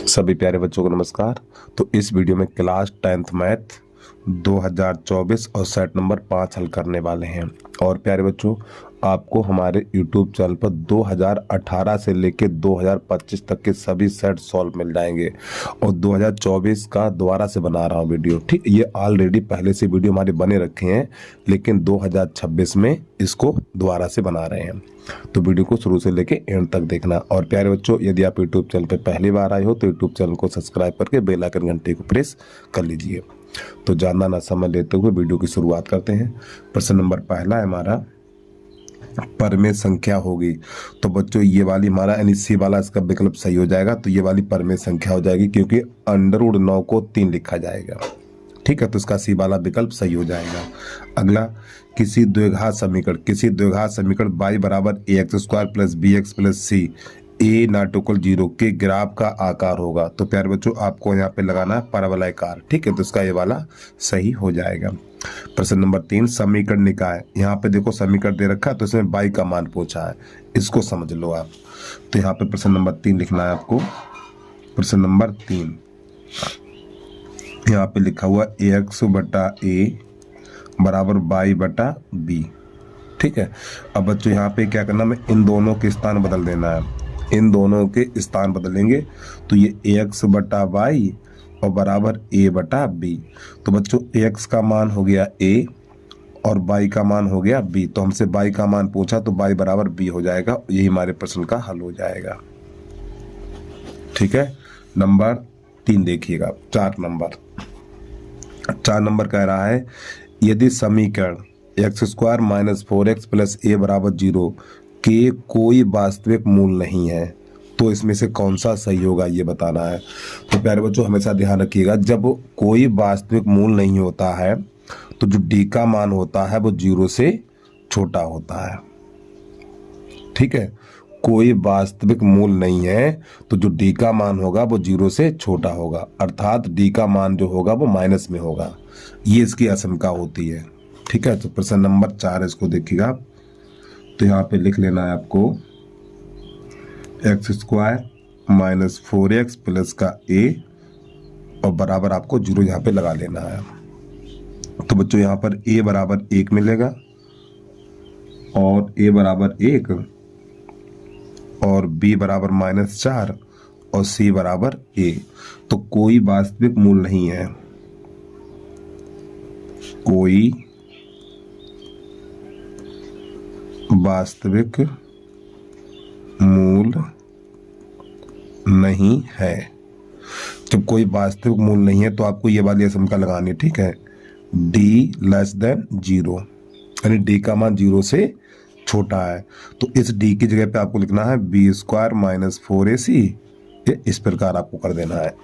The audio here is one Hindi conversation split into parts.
सभी प्यारे बच्चों को नमस्कार। तो इस वीडियो में क्लास 10th मैथ 2024 और सेट नंबर 5 हल करने वाले हैं। और प्यारे बच्चों, आपको हमारे YouTube चैनल पर 2018 से लेकर 2025 तक के सभी सेट सॉल्व मिल जाएंगे और 2024 का दोबारा से बना रहा हूँ वीडियो। ठीक, ये ऑलरेडी पहले से वीडियो हमारे बने रखे हैं, लेकिन 2026 में इसको दोबारा से बना रहे हैं। तो वीडियो को शुरू से लेके एंड तक देखना। और प्यारे बच्चों, यदि आप यूट्यूब चैनल पर पहली बार आए हो तो यूट्यूब चैनल को सब्सक्राइब करके बेल आइकन घंटे को प्रेस कर लीजिए। तो ज़्यादा ना समय लेते हुए वीडियो की शुरुआत करते हैं। प्रश्न नंबर पहला है हमारा, परमेय संख्या होगी। तो बच्चों, ये वाली हमारा यानी सी वाला इसका विकल्प सही हो जाएगा। तो ये वाली परमेय संख्या हो जाएगी, क्योंकि √9 को 3 लिखा जाएगा। ठीक है, तो इसका सी वाला विकल्प सही हो जाएगा। अगला, किसी द्विघात समीकरण y बराबर ax² plus bx plus c a not equal 0 के ग्राफ का आकार होगा। तो प्यारे बच्चों, आपको यहाँ पे लगाना है परवलयाकार। ठीक है, तो इसका ये वाला सही हो जाएगा। प्रश्न नंबर 3, समीकरण निकाय। यहाँ पे देखो समीकरण दे रखा है, तो इसमें y का मान पूछा है, इसको समझ लो आप। तो यहाँ पे प्रश्न नंबर 3 लिखना है आपको। प्रश्न नंबर 3 यहाँ पे लिखा हुआ ax/a बराबर y/b। ठीक है, अब बच्चों यहाँ पे क्या करना, मैं इन दोनों के स्थान बदल देना है। इन दोनों के स्थान बदलेंगे तो ये ax/y और बराबर a/b। तो बच्चों, ax का मान हो गया a और y का मान हो गया b। तो हमसे y का मान पूछा, तो y बराबर b हो जाएगा। यही हमारे प्रश्न का हल हो जाएगा। ठीक है, नंबर 3 देखिएगा। 4 नंबर कह रहा है, यदि समीकरण x² minus 4x plus a बराबर 0 के कोई वास्तविक मूल नहीं है, तो इसमें से कौन सा सही होगा, ये बताना है। तो प्यारे बच्चों, हमेशा ध्यान रखिएगा, जब कोई वास्तविक मूल नहीं होता है तो जो d का मान होता है वो 0 से छोटा होता है। ठीक है, कोई वास्तविक मूल नहीं है तो जो d का मान होगा वो 0 से छोटा होगा, अर्थात d का मान जो होगा वो माइनस में होगा। ये इसकी आशंका होती है। ठीक है, तो प्रश्न नंबर 4 इसको देखिएगा। तो यहाँ पे लिख लेना है आपको x² माइनस 4x प्लस का a और बराबर आपको 0 यहाँ पे लगा लेना है। तो बच्चों, यहाँ पर a बराबर 1 मिलेगा और a बराबर 1 और b बराबर -4 और c बराबर a। तो कोई वास्तविक मूल नहीं है, कोई वास्तविक मूल नहीं है। जब कोई वास्तविक मूल नहीं है तो आपको ये वाली आशंका लगानी है। ठीक है, d लेस देन 0, यानी d का मान 0 से छोटा है। तो इस d की जगह पे आपको लिखना है b² माइनस 4ac। ये इस प्रकार आपको कर देना है।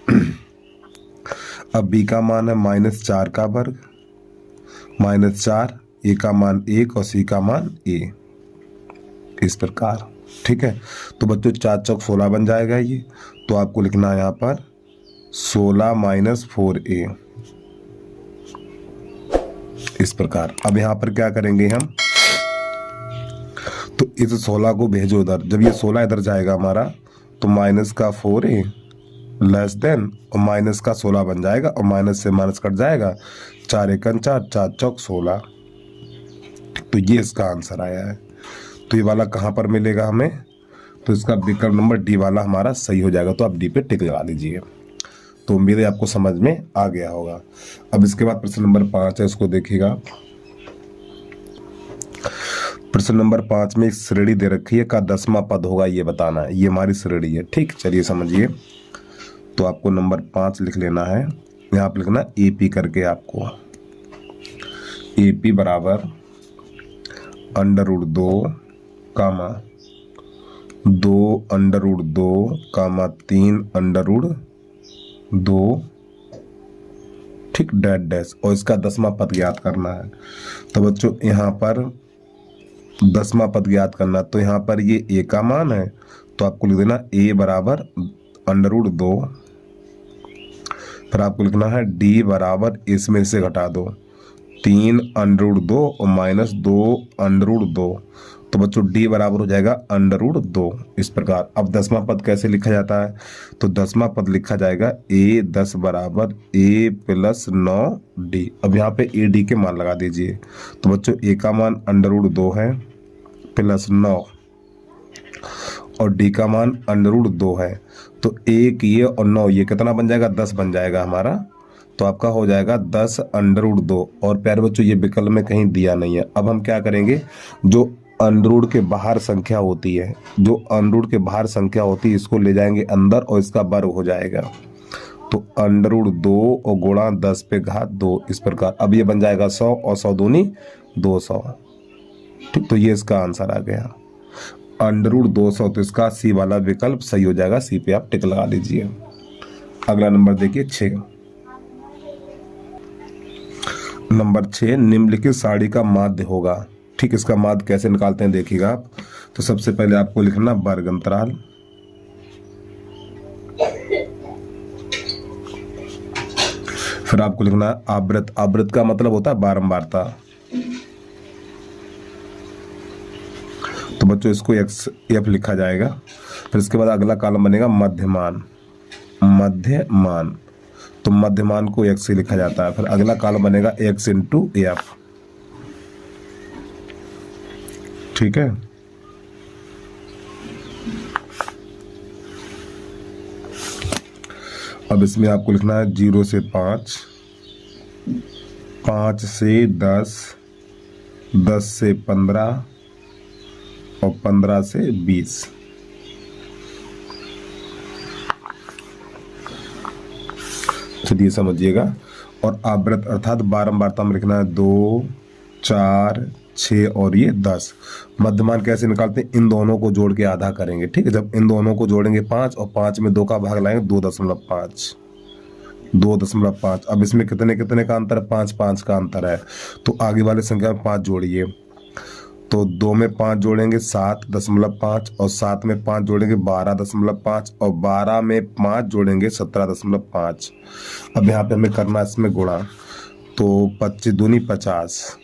अब b का मान है -4 का वर्ग, -4, a का मान 1 और c का मान a, इस प्रकार। ठीक है, तो बच्चों 4 चौक 16 बन जाएगा ये। तो आपको लिखना है यहाँ पर 16 माइनस 4a, इस प्रकार। अब यहाँ पर क्या करेंगे हम, तो इस 16 को भेजो उधर। जब ये 16 इधर जाएगा हमारा, तो माइनस का 4a लेस देन और माइनस का 16 बन जाएगा और माइनस से माइनस कट जाएगा। 4 एकन 4, 4 चौक 16। तो ये इसका आंसर आया है। तो ये वाला कहाँ पर मिलेगा हमें, तो इसका विकल्प नंबर डी वाला हमारा सही हो जाएगा। तो आप डी पे टिक लगा लीजिए। तो उम्मीद है आपको समझ में आ गया होगा। अब इसके बाद प्रश्न नंबर 5 है, उसको देखिएगा। प्रश्न नंबर 5 में एक श्रेणी दे रखी है, का 10वां पद होगा, ये बताना है। ये हमारी श्रेणी है। ठीक, चलिए समझिए। तो आपको नंबर 5 लिख लेना है। यहाँ पर लिखना AP करके, आपको AP बराबर √2 कामा 2 √2 कामा 3 √2, ठीक, डैश और इसका 10वां पद ज्ञात करना है। तो बच्चों, यहाँ पर 10वां पद ज्ञात करना, तो यहाँ पर ये a का मान है, तो आपको लिख देना a बराबर √2। फिर आपको लिखना है d बराबर इसमें से घटा दो, 3 अंडर रूट 2 और माइनस 2 अंडर रूट 2। तो बच्चों डी बराबर हो जाएगा अंडर रूट 2 इस प्रकार। अब 10वां पद कैसे लिखा जाता है? तो 10वां पद लिखा जाएगा ए 10 बराबर ए प्लस 9 डी। अब यहाँ पे ए डी के मान लगा दीजिए। तो बच्चों ए का मान अंडर रूट 2 है प्लस 9 और डी का मान अंडर रूट 2 है। तो 1 ये और 9 ये कितना बन जाएगा? 10 बन जाएगा हमारा। तो आपका हो जाएगा 10 अंडर रूट 2। और प्यारे बच्चों ये विकल्प में कहीं दिया नहीं है। अब हम क्या करेंगे, जो अंडर रूट के बाहर संख्या होती है, जो अंडर रूट के बाहर संख्या होती है, इसको ले जाएंगे अंदर और इसका वर्ग हो जाएगा। तो अंडर रूट 2 और गुणा 10 पे घात 2 इस प्रकार। अब ये बन जाएगा 100 और 100 दूनी 200। ठीक, तो ये इसका आंसर आ गया अंडर रूट 200। तो इसका सी वाला विकल्प सही हो जाएगा। सी पे आप टिक लगा लीजिए। अगला नंबर देखिए 6। नंबर 6, निम्नलिखित सारणी का माध्य होगा। ठीक, इसका माध्य कैसे निकालते हैं देखिएगा आप। तो सबसे पहले आपको लिखना वर्ग अंतराल, फिर आपको लिखना आवृत। आवृत का मतलब होता है बारंबारता। तो बच्चों इसको एक्स एफ लिखा जाएगा। फिर इसके बाद अगला कॉलम बनेगा मध्यमान। मध्यमान, तो मध्यमान को एक्स से लिखा जाता है। फिर अगला कॉलम बनेगा एक्स इंटू एफ। ठीक है, अब इसमें आपको लिखना है 0 से 5, 5 से 10, 10 से 15 और 15 से 20। चलिए समझिएगा। और आवृत अर्थात बारंबारता में लिखना है 2, 4, 6 और ये 10। मध्यमान कैसे निकालते हैं? इन दोनों को जोड़ के आधा करेंगे। ठीक है, जब इन दोनों को जोड़ेंगे 5 और 5 में 2 का भाग लाएंगे 2.5। 2.5। अब इसमें कितने कितने का अंतर है? 5 5 का अंतर है। तो आगे वाले संख्या में 5 जोड़िए। तो 2 में 5 जोड़ेंगे 7.5 और 7 में 5 जोड़ेंगे 12.5 और 12 में 5 जोड़ेंगे 17.5। अब यहाँ पे हमें करना है इसमें गुणा। तो 25 दूनी 50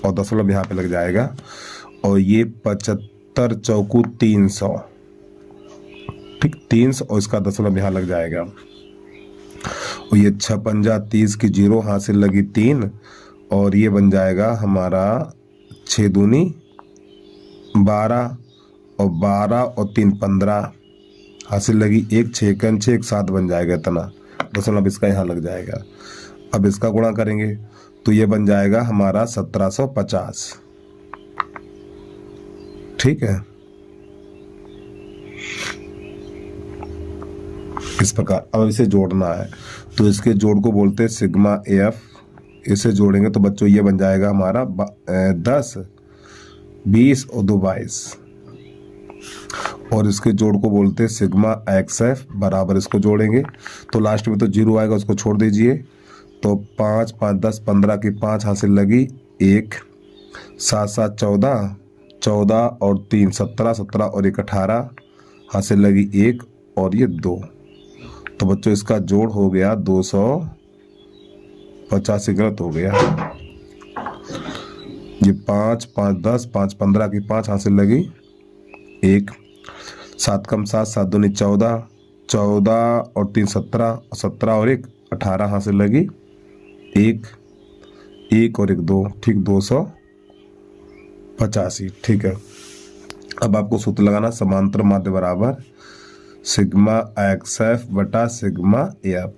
और दशमलव यहाँ पे लग जाएगा। और ये 75 चौकू 300। ठीक, 300 और इसका दशमलव यहाँ लग जाएगा। और ये 6 पंजा 30 की 0 हासिल लगी 3 और ये बन जाएगा हमारा 6 दूनी 12 और 12 और 3 15 हासिल लगी 1, 6 कन 6 7 बन जाएगा इतना। दशमलव इसका यहाँ लग जाएगा। अब इसका गुणा करेंगे तो ये बन जाएगा हमारा 1750। ठीक है, इस प्रकार। अब इसे जोड़ना है तो इसके जोड़ को बोलते हैं सिग्मा एफ। इसे जोड़ेंगे तो बच्चों ये बन जाएगा हमारा 10, 20 और 2 22। और इसके जोड़ को बोलते हैं सिग्मा एक्स एफ बराबर। इसको जोड़ेंगे तो लास्ट में तो 0 आएगा, उसको छोड़ दीजिए। तो 5 5 10 15 की 5 हासिल लगी 1, 7 7 14, 14 और 3 17, 17 और 1 18 हासिल लगी 1 और ये 2। तो बच्चों इसका जोड़ हो गया 285। गलत हो गया। ये 5 5 10 5 15 की 5 हासिल लगी 1, 7 कम 7 7 दूनी 14, 14 और 3 17, 17 और 1 18 हासिल लगी 1, 1 और 1 2। ठीक, 285। ठीक है, अब आपको सूत्र लगाना समांतर माध्य बराबर सिग्मा एक्स एफ बटा सिग्मा एफ।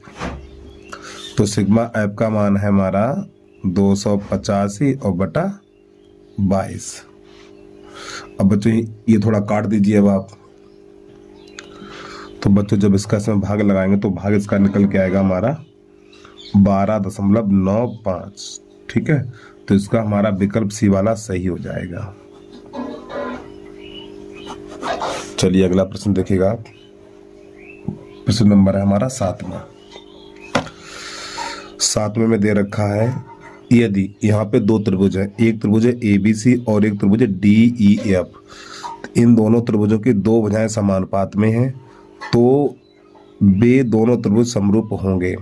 तो सिग्मा एफ का मान है हमारा 285 और बटा 22। अब बच्चों ये थोड़ा काट दीजिए अब आप। तो बच्चों जब इसका इसमें भाग लगाएंगे तो भाग इसका निकल के आएगा हमारा 12.95। ठीक है, तो इसका हमारा विकल्प सी वाला सही हो जाएगा। चलिए अगला प्रश्न देखिएगा आप। प्रश्न नंबर है हमारा 7वां। 7वें में दे रखा है यदि यहाँ पे 2 त्रिभुज है, एक त्रिभुज है ABC और एक त्रिभुज है DEF। इन दोनों त्रिभुजों की 2 भुजाएं समानुपात में हैं तो वे दोनों त्रिभुज समरूप होंगे।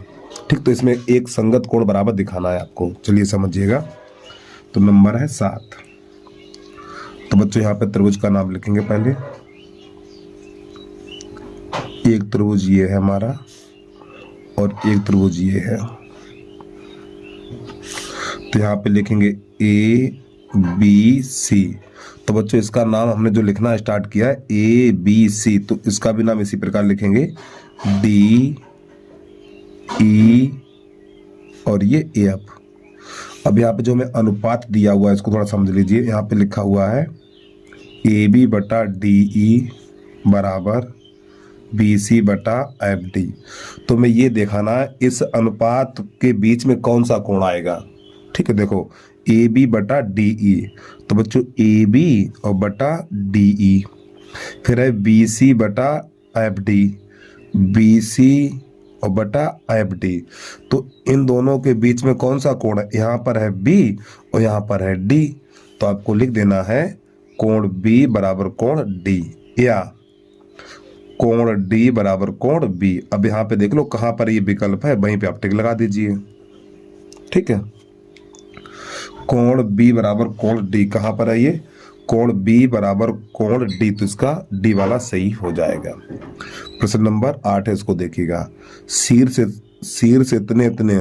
ठीक, तो इसमें एक संगत कोण बराबर दिखाना है आपको। चलिए समझिएगा। तो नंबर है 7। तो बच्चों यहाँ पे त्रिभुज का नाम लिखेंगे पहले। एक त्रिभुज ये है हमारा और एक त्रिभुज ये है। तो यहाँ पे लिखेंगे ABC। तो बच्चों इसका नाम हमने जो लिखना स्टार्ट किया है ABC, तो इसका भी नाम इसी प्रकार लिखेंगे DE और ये AF। अब यहाँ पे जो हमें अनुपात दिया हुआ है इसको थोड़ा समझ लीजिए। यहाँ पे लिखा हुआ है AB बटा DE बराबर BC बटा FD। तो मैं ये दिखाना है इस अनुपात के बीच में कौन सा कोण आएगा। ठीक है, देखो AB बटा DE, तो बच्चों AB और बटा DE, फिर है BC बटा FD, BC और बटा FD। तो इन दोनों के बीच में कौन सा कोण है, यहाँ पर है B और यहाँ पर है D। तो आपको लिख देना है कोण B बराबर कोण D, या कोण D बराबर कोण B। अब यहाँ पे देख लो कहाँ पर ये विकल्प है, वहीं पे आप टिक लगा दीजिए। ठीक है, कोण B बराबर कोण D कहाँ पर है, ये कोण B बराबर कोण D, तो इसका D वाला सही हो जाएगा। प्रश्न नंबर 8 है, इसको देखिएगा। शीर्ष इतने इतने,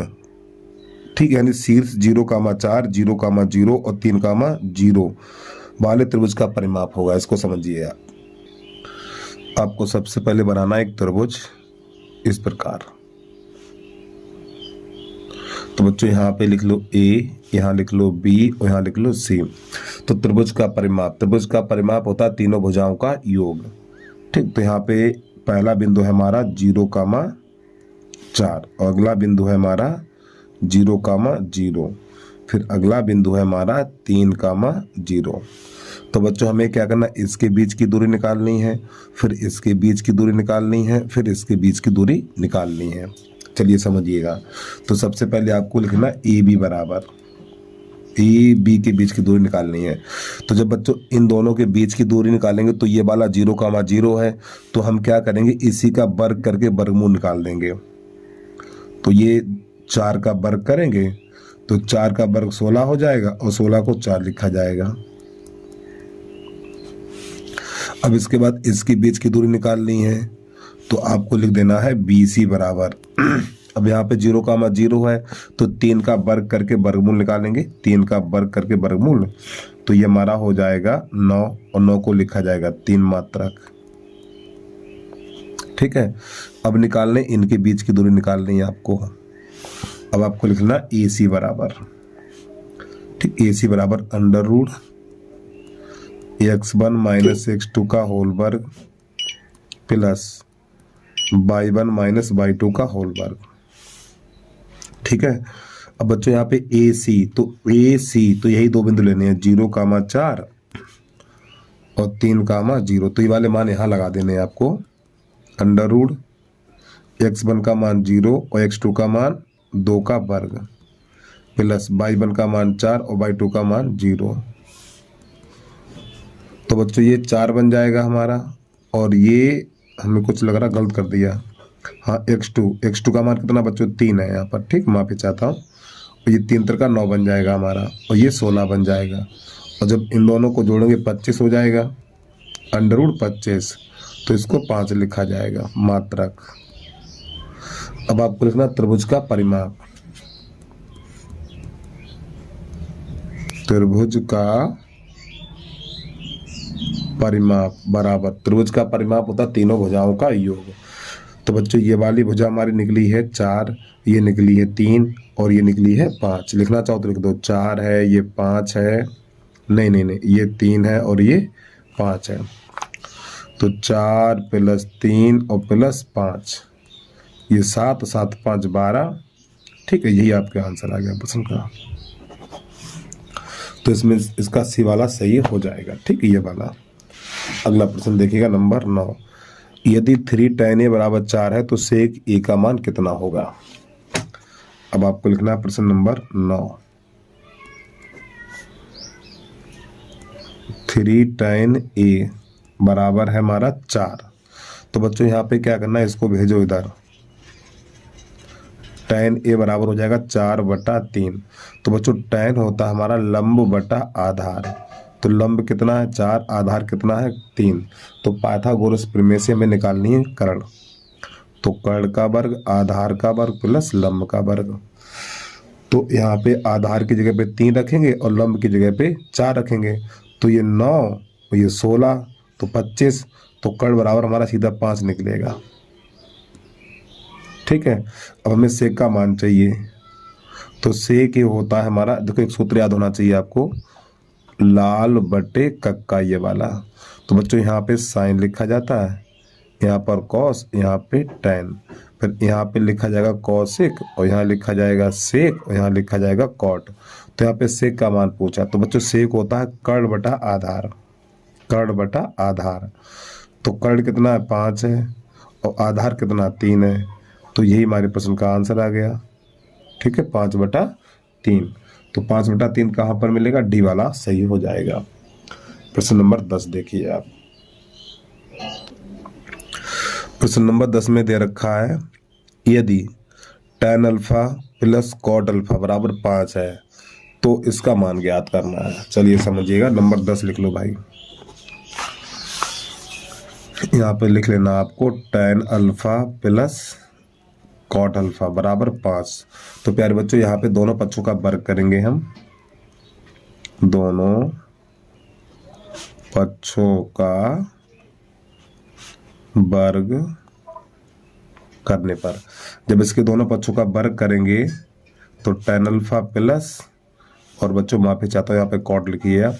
ठीक है, यानी शीर्ष 0,4 0,0 और 3,0 वाले त्रिभुज का परिमाप होगा। इसको समझिए आप। आपको सबसे पहले बनाना है एक त्रिभुज इस प्रकार। तो बच्चों यहाँ पे लिख लो A, यहाँ लिख लो B और यहाँ लिख लो C। तो त्रिभुज का परिमाप होता है तीनों भुजाओं का योग। ठीक, तो यहाँ पे पहला बिंदु है हमारा 0,4 और अगला बिंदु है हमारा 0,0, फिर अगला बिंदु है हमारा 3,0। तो बच्चों हमें क्या करना, इसके बीच की दूरी निकालनी है, फिर इसके बीच की दूरी निकालनी है, फिर इसके बीच की दूरी निकालनी है। चलिए समझिएगा। तो सबसे पहले आपको लिखना AB बराबर, AB के बीच की दूरी निकालनी है। तो जब बच्चों इन दोनों के बीच की दूरी निकालेंगे तो ये वाला 0,0 है, तो हम क्या करेंगे, इसी का वर्ग करके वर्गमूल निकाल देंगे। तो ये 4 का वर्ग करेंगे तो 4 का वर्ग 16 हो जाएगा और 16 को 4 लिखा जाएगा। अब इसके बाद इसके बीच की दूरी निकालनी है, तो आपको लिख देना है BC बराबर। अब यहाँ पे 0,0 है तो 3 का वर्ग करके वर्गमूल निकालेंगे, 3 का वर्ग करके वर्गमूल, तो ये हमारा हो जाएगा 9 और 9 को लिखा जाएगा 3 मात्रक। ठीक है, अब निकालने इनके बीच की दूरी निकालनी है आपको। अब आपको लिखना AC बराबर, ठीक, AC बराबर under root x1 minus x2 का होल वर्ग प्लस y1 माइनस y2 का होल वर्ग। ठीक है, अब बच्चों यहाँ पे AC, तो यही दो बिंदु लेने हैं, 0,4 और 3,0। तो ये वाले मान यहाँ लगा देने हैं आपको। अंडर रूट x1 का मान 0 और x2 का मान 2 का वर्ग प्लस y1 का मान 4 और y2 का मान 0। तो बच्चों ये 4 बन जाएगा हमारा, और ये हमें कुछ लग रहा गलत कर दिया। हाँ, x2 का मान कितना बच्चों, 3 है यहाँ पर। ठीक, माफी चाहता हूँ। और ये 3 3 का 9 बन जाएगा हमारा, और ये 16 बन जाएगा। और जब इन दोनों को जोड़ेंगे 25 हो जाएगा, अंडर रूट 25, तो इसको 5 लिखा जाएगा मात्रक। अब आपको लिखना त्रिभुज का परिमाप। त्रिभुज का परिमाप बराबर, त्रिभुज का परिमाप होता है तीनों भुजाओं का योग। तो बच्चों ये वाली भुजा हमारी निकली है 4, ये निकली है 3 और ये निकली है 5। लिखना चाहो तो लिख दो, 4 है, ये 5 है, नहीं, ये 3 है और ये 5 है। तो 4 प्लस 3 और प्लस 5, ये 7, 7 5 12। ठीक है, यही आपका आंसर आ गया प्रश्न का। तो इसमें इसका सी वाला सही हो जाएगा। ठीक है, ये वाला। अगला प्रश्न देखिएगा नंबर 9। यदि 3 tan a बराबर 4 है तो sec a का मान कितना होगा। अब आपको लिखना है प्रश्न नंबर 9। 3 tan a बराबर है हमारा 4। तो बच्चों यहाँ पे क्या करना है, इसको भेजो इधर। tan A बराबर हो जाएगा 4/3। तो बच्चों tan होता है हमारा लंब बटा आधार। तो लंब कितना है 4, आधार कितना है 3। तो पाइथागोरस प्रमेय से हमें निकालनी है कर्ण। तो कर्ण का वर्ग आधार का वर्ग प्लस लंब का वर्ग। तो यहाँ पे आधार की जगह पे 3 रखेंगे और लंब की जगह पे 4 रखेंगे। तो ये 9 और ये 16 तो 25। तो कर्ण बराबर हमारा सीधा 5 निकलेगा। ठीक है, अब हमें सेक का मान चाहिए। तो सेक ये होता है हमारा, देखो एक सूत्र याद होना चाहिए आपको, लाल बटे कक्का ये वाला। तो बच्चों यहाँ पे साइन लिखा जाता है, यहाँ पर कॉस, यहाँ पे टैन, फिर यहाँ पे लिखा जाएगा कॉसिक और यहाँ लिखा जाएगा सेक और यहाँ लिखा जाएगा कॉट। तो यहाँ पे सेक का मान पूछा, तो बच्चों सेक होता है कर्ण बटा आधार, कर्ण बटा आधार। तो कर्ण कितना है 5 है और आधार कितना 3 है। तो यही हमारे प्रश्न का आंसर आ गया। ठीक है, 5/3। तो 5/3 कहाँ पर मिलेगा, डी वाला सही हो जाएगा। प्रश्न नंबर 10 देखिए आप। प्रश्न नंबर 10 में दे रखा है यदि tan alpha plus cot alpha बराबर 5 है तो इसका मान ज्ञात करना है। चलिए समझिएगा, नंबर 10 लिख लो भाई। यहाँ पे लिख लेना आपको tan alpha plus cot alpha बराबर 5। तो प्यारे बच्चों यहाँ पे दोनों पक्षों का वर्ग करेंगे हम, दोनों पक्षों का वर्ग करने पर, जब इसके दोनों पक्षों का वर्ग करेंगे तो tan अल्फा प्लस, और बच्चों माफी चाहता हूँ यहाँ पे कॉट लिखिए आप,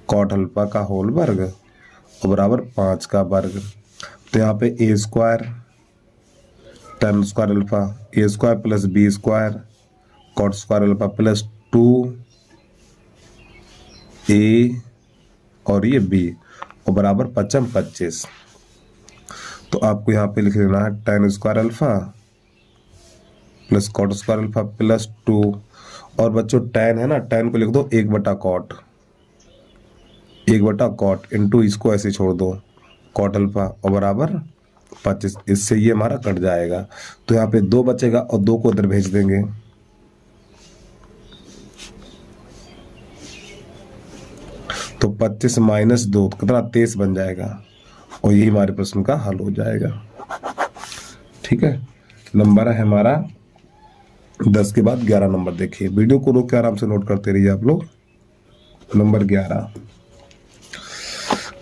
कॉट अल्फा का होल वर्ग और बराबर 5 का वर्ग। तो यहाँ पे A square tan square alpha, A square plus B square cot square alpha plus 2 A और ये बी और बराबर 25। तो आपको यहाँ पे लिख लेना है tan square alpha plus cot square alpha plus 2, और बच्चों tan है ना, tan को लिख दो 1/कॉट, 1/कॉट इंटू इसको ऐसे छोड़ दो कॉट अल्फा और बराबर 25। इससे ये हमारा कट जाएगा। तो यहाँ पे 2 बचेगा और 2 को उधर भेज देंगे। तो 25 माइनस 2 तो कितना 23 बन जाएगा और यही हमारे प्रश्न का हल हो जाएगा। ठीक है, नंबर है हमारा 10 के बाद 11 नंबर देखिए, वीडियो को रोक के आराम से नोट करते रहिए आप लोग। नंबर 11,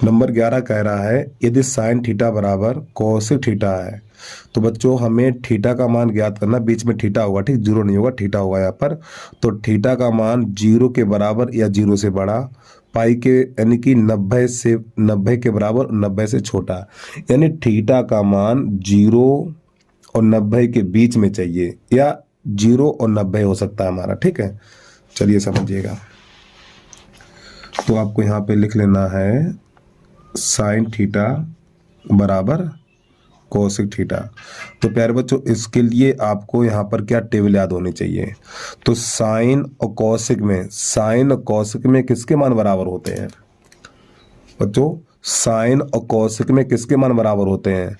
नंबर 11 कह रहा है यदि साइन थीटा बराबर कोसेक थीटा है। तो बच्चों हमें थीटा का मान ज्ञात करना, बीच में थीटा होगा, ठीक, जीरो नहीं होगा, थीटा होगा यहाँ पर। तो थीटा का मान 0 के बराबर या 0 से बड़ा, पाई के यानी कि 90 के बराबर 90 से छोटा, यानी थीटा का मान 0 और 90 के बीच में चाहिए, या 0 और 90 हो सकता है हमारा। ठीक है, चलिए समझिएगा। तो आपको यहाँ पे लिख लेना है साइन थीटा बराबर कोसेक थीटा। तो प्यारे बच्चों इसके लिए आपको यहाँ पर क्या टेबल याद होनी चाहिए। तो साइन और कोसेक में, साइन और कोसेक में किसके मान बराबर होते हैं बच्चों, साइन और कोसेक में किसके मान बराबर होते हैं।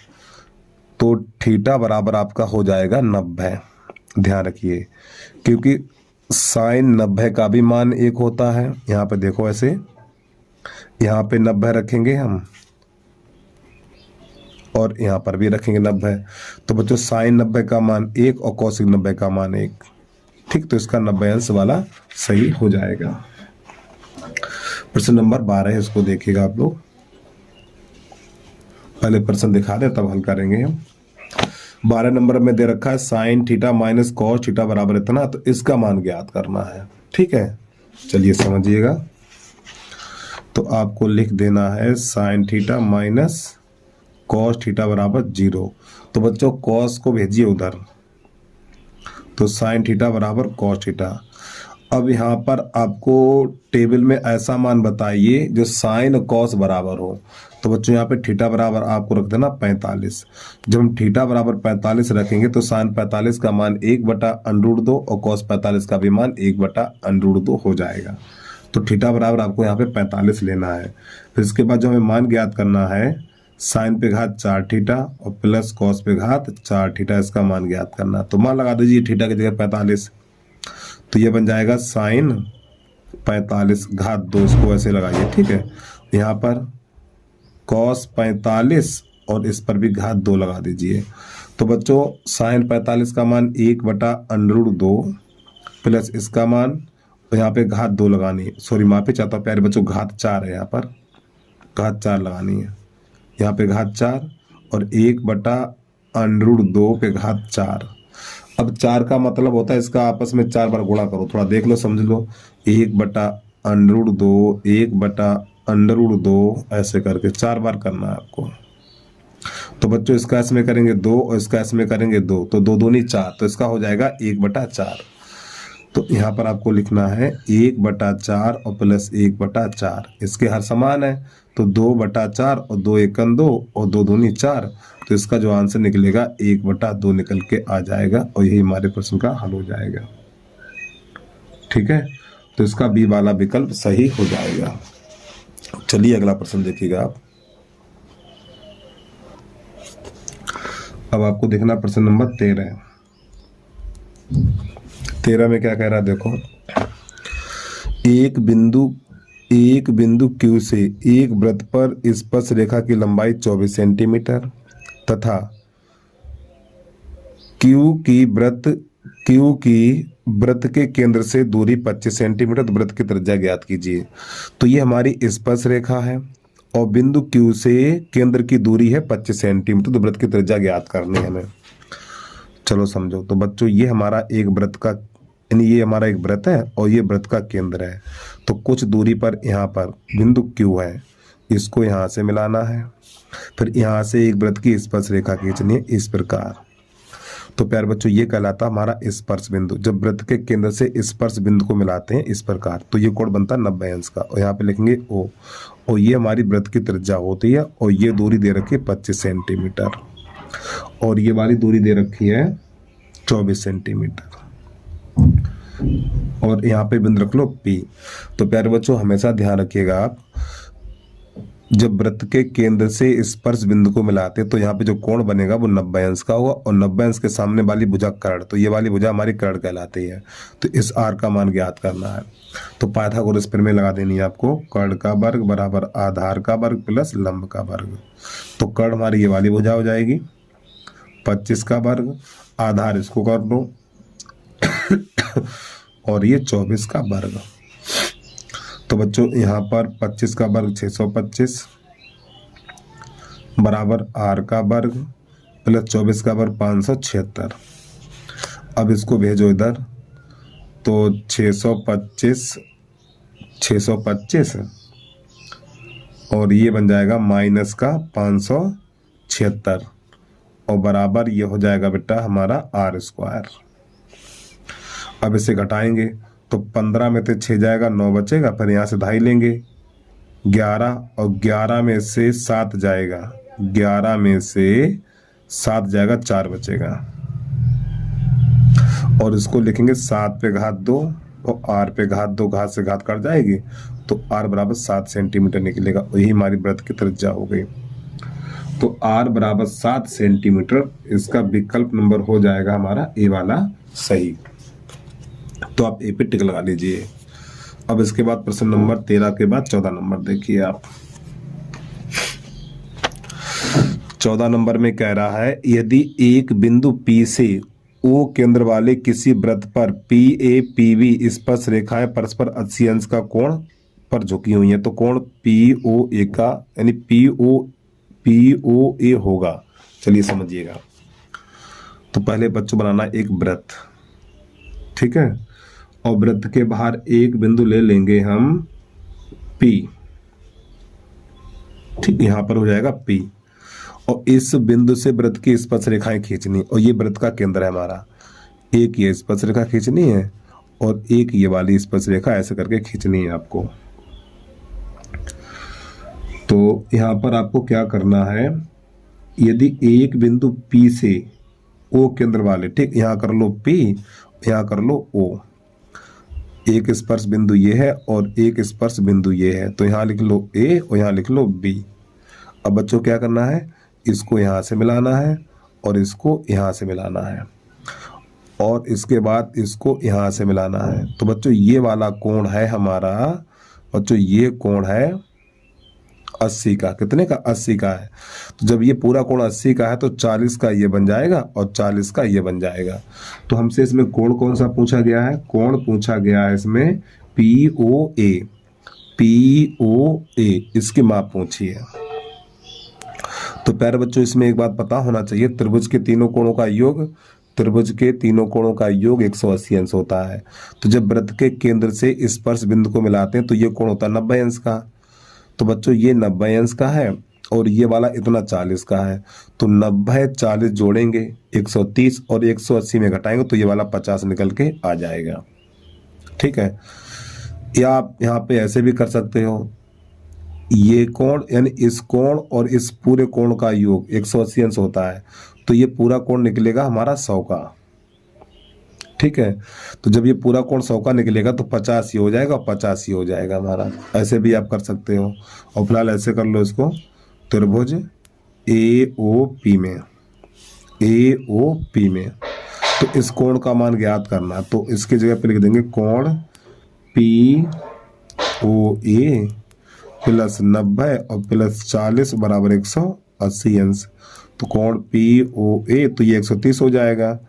तो थीटा बराबर आपका हो जाएगा 90, ध्यान रखिए, क्योंकि साइन 90 का भी मान 1 होता है। यहाँ पे देखो ऐसे, यहाँ पे 90 रखेंगे हम और यहाँ पर भी रखेंगे 90। तो बच्चों साइन 90 का मान 1 और कोसेक 90 का मान 1। ठीक, तो इसका 90 अंश वाला सही हो जाएगा। प्रश्न नंबर 12 है, इसको देखिएगा आप लोग। पहले प्रश्न दिखा दे तब हल करेंगे हम। 12 नंबर में दे रखा है sine theta minus cos theta बराबर इतना, तो इसका मान ज्ञात करना है। ठीक है, चलिए समझिएगा। तो आपको लिख देना है sine theta minus cos theta बराबर 0। तो बच्चों कॉस को भेजिए उधर, तो साइन थीटा बराबर कॉस थीटा। अब यहाँ पर आपको टेबल में ऐसा मान बताइए जो साइन और कॉस बराबर हो। तो बच्चों यहाँ पे थीटा बराबर आपको रख देना 45। जब हम थीटा बराबर 45 रखेंगे तो साइन 45 का मान 1/√2 और कॉस 45 का भी मान 1/√2 हो जाएगा। तो थीटा बराबर आपको यहाँ पे 45 लेना है। फिर इसके बाद जो हमें मान ज्ञात करना है साइन पे घात 4 थीटा और प्लस कॉस पे घात 4 थीटा, इसका मान ज्ञात करना। तो मान लगा दीजिए थीटा की जगह 45, तो ये बन जाएगा साइन 45 घात 2, इसको ऐसे लगाइए, ठीक है। यहाँ पर कॉस 45 और इस पर भी घात 2 लगा दीजिए। तो बच्चों साइन 45 का मान 1/√2 प्लस इसका मान, तो यहाँ पे घात 2 लगानी है, सॉरी माफी चाहता हूँ प्यारे बच्चों, घात 4 है, यहाँ पर घात 4 लगानी है, यहाँ पे घात 4 और 1/√2 पे घात 4। अब 4 का मतलब होता है इसका आपस में 4 बार गुणा करो, थोड़ा देख लो समझ लो, 1/√2 1/√2 ऐसे करके 4 बार करना है आपको। तो बच्चों इसका इसमें करेंगे 2 और इसका इसमें करेंगे 2, तो 2 दूनी 4, तो इसका हो जाएगा 1/4। तो यहाँ पर आपको लिखना है 1/4 और प्लस 1/4, इसके हर समान है, तो 2/4 और 2 एकम 2 और 2 दूनी 4, तो इसका जो आंसर निकलेगा 1/2 निकल के आ जाएगा और यही हमारे प्रश्न का हल हो जाएगा। ठीक है, तो इसका बी वाला विकल्प सही हो जाएगा। चलिए अगला प्रश्न देखिएगा आप। अब आपको देखना प्रश्न नंबर 13 में क्या कह रहा है, देखो। एक बिंदु Q से एक वृत्त पर स्पर्श रेखा की लंबाई 24 सेंटीमीटर तथा Q की वृत्त के केंद्र से दूरी 25 सेंटीमीटर, तो वृत्त की त्रिज्या ज्ञात कीजिए। तो ये हमारी स्पर्श रेखा है और बिंदु Q से केंद्र की दूरी है 25 सेंटीमीटर, तो वृत्त की त्रिज्या ज्ञात करनी है हमें। चलो समझो। तो बच्चों ये हमारा एक वृत्त का, यानी ये हमारा एक वृत्त है और ये वृत्त का केंद्र है। तो कुछ दूरी पर यहाँ पर बिंदु Q है, इसको यहाँ से मिलाना है, फिर यहाँ से एक वृत्त की स्पर्श रेखा खींचनी है इस प्रकार। तो प्यारे बच्चों ये कहलाता हमारा स्पर्श बिंदु। जब वृत्त के केंद्र से स्पर्श बिंदु को मिलाते हैं इस प्रकार, तो ये कोण बनता है 90 अंश का, और यहाँ पे लिखेंगे O, और ये हमारी वृत्त की त्रिज्या होती है, और ये दूरी दे रखी है 25 सेंटीमीटर, और ये वाली दूरी दे रखी है 24 सेंटीमीटर, और यहाँ पे बिंदु रख लो P। तो प्यारे बच्चों हमेशा ध्यान रखिएगा आप, जब वृत्त के केंद्र से स्पर्श बिंदु को मिलाते तो यहाँ पे जो कोण बनेगा वो 90 अंश का होगा, और 90 अंश के सामने वाली भुजा कर्ण, तो ये वाली भुजा हमारी कर्ण कहलाती है। तो इस R का मान ज्ञात करना है। तो पाइथागोरस प्रमेय लगा देनी है आपको, कर्ण का वर्ग बराबर आधार का वर्ग प्लस लंब का वर्ग। तो कर्ण हमारी ये वाली भुजा हो जाएगी 25 का वर्ग, आधार इसको कर दो और ये 24 का वर्ग। तो बच्चों यहाँ पर 25 का वर्ग 625 बराबर R का वर्ग प्लस 24 का वर्ग 576। अब इसको भेजो इधर, तो 625 और ये बन जाएगा माइनस का 576, और बराबर ये हो जाएगा बेटा हमारा R²। अब इसे घटाएंगे तो 15 में से 6 जाएगा, 9 बचेगा, फिर यहाँ से 2.5 लेंगे 11, और 11 में से 7 जाएगा, 11 में से 7 जाएगा, 4 बचेगा, और इसको लिखेंगे 7 पे घात 2 और R पे घात 2, घात से घात कट जाएगी, तो R बराबर 7 सेंटीमीटर निकलेगा, और यही हमारी वृत्त की त्रिज्या हो गई। तो R बराबर 7 सेंटीमीटर, इसका विकल्प नंबर हो जाएगा हमारा ए वाला सही। तो आप ए पे टिक लगा लीजिए। अब इसके बाद प्रश्न नंबर 13 के बाद 14 नंबर देखिए आप। 14 नंबर में कह रहा है, यदि एक बिंदु P से O केंद्र वाले किसी वृत्त पर PA PB स्पर्श रेखाएं परस्पर 80 अंश का कोण पर झुकी हुई हैं, तो कोण POA का यानी POA होगा। चलिए समझिएगा। तो पहले बच्चों बनाना एक वृत्त, ठीक है, और वृत्त के बाहर एक बिंदु ले लेंगे हम P, ठीक, यहां पर हो जाएगा P, और इस बिंदु से वृत्त की स्पर्श रेखाएं खींचनी, और ये वृत्त का केंद्र है हमारा। एक ये स्पर्श रेखा खींचनी है और एक ये वाली स्पर्श रेखा ऐसे करके खींचनी है आपको। तो यहां पर आपको क्या करना है, यदि एक बिंदु P से O केंद्र वाले, ठीक, यहां कर लो P, यहां कर लो O, एक स्पर्श बिंदु ये है और एक स्पर्श बिंदु ये है, तो यहाँ लिख लो A और यहाँ लिख लो B। अब बच्चों क्या करना है, इसको यहाँ से मिलाना है और इसको यहाँ से मिलाना है और इसके बाद इसको यहाँ से मिलाना है। तो बच्चों ये वाला कोण है हमारा, बच्चों ये कोण है 80 का। कितने का? 80 का है। तो जब ये पूरा कोण 80 का है तो 40 का ये बन जाएगा और 40 का ये बन जाएगा। तो हमसे इसमें कोण कौन सा पूछा गया है? कोण पूछा गया है इसमें POA। POA इसकी माप पूछी है। तो प्यारे बच्चों इसमें एक बात पता होना चाहिए, त्रिभुज के तीनों कोणों का योग, त्रिभुज के तीनों कोणों का योग 180 अंश होता है। तो जब वृत्त के केंद्र से स्पर्श बिंदु को मिलाते हैं तो ये कोण होता है 90 अंश का। तो बच्चों ये 90 अंश का है और ये वाला इतना 40 का है। तो 90 40 जोड़ेंगे 130 और 180 में घटाएंगे तो ये वाला 50 निकल के आ जाएगा। ठीक है, या आप यहाँ पे ऐसे भी कर सकते हो, ये कोण यानी इस कोण और इस पूरे कोण का योग 180 अंश होता है तो ये पूरा कोण निकलेगा हमारा 100 का। ठीक है, तो जब ये पूरा कोण 100 का निकलेगा तो 50 ही हो जाएगा और 50 ही हो जाएगा हमारा। ऐसे भी आप कर सकते हो और फिलहाल ऐसे कर लो इसको, त्रिभुज AOP में, AOP में तो इस कोण का मान ज्ञात करना। तो इसकी जगह पे लिख देंगे कोण POA प्लस 90 और प्लस 40 बराबर 180 अंश। तो कोण POA तो ये 130 हो जाएगा,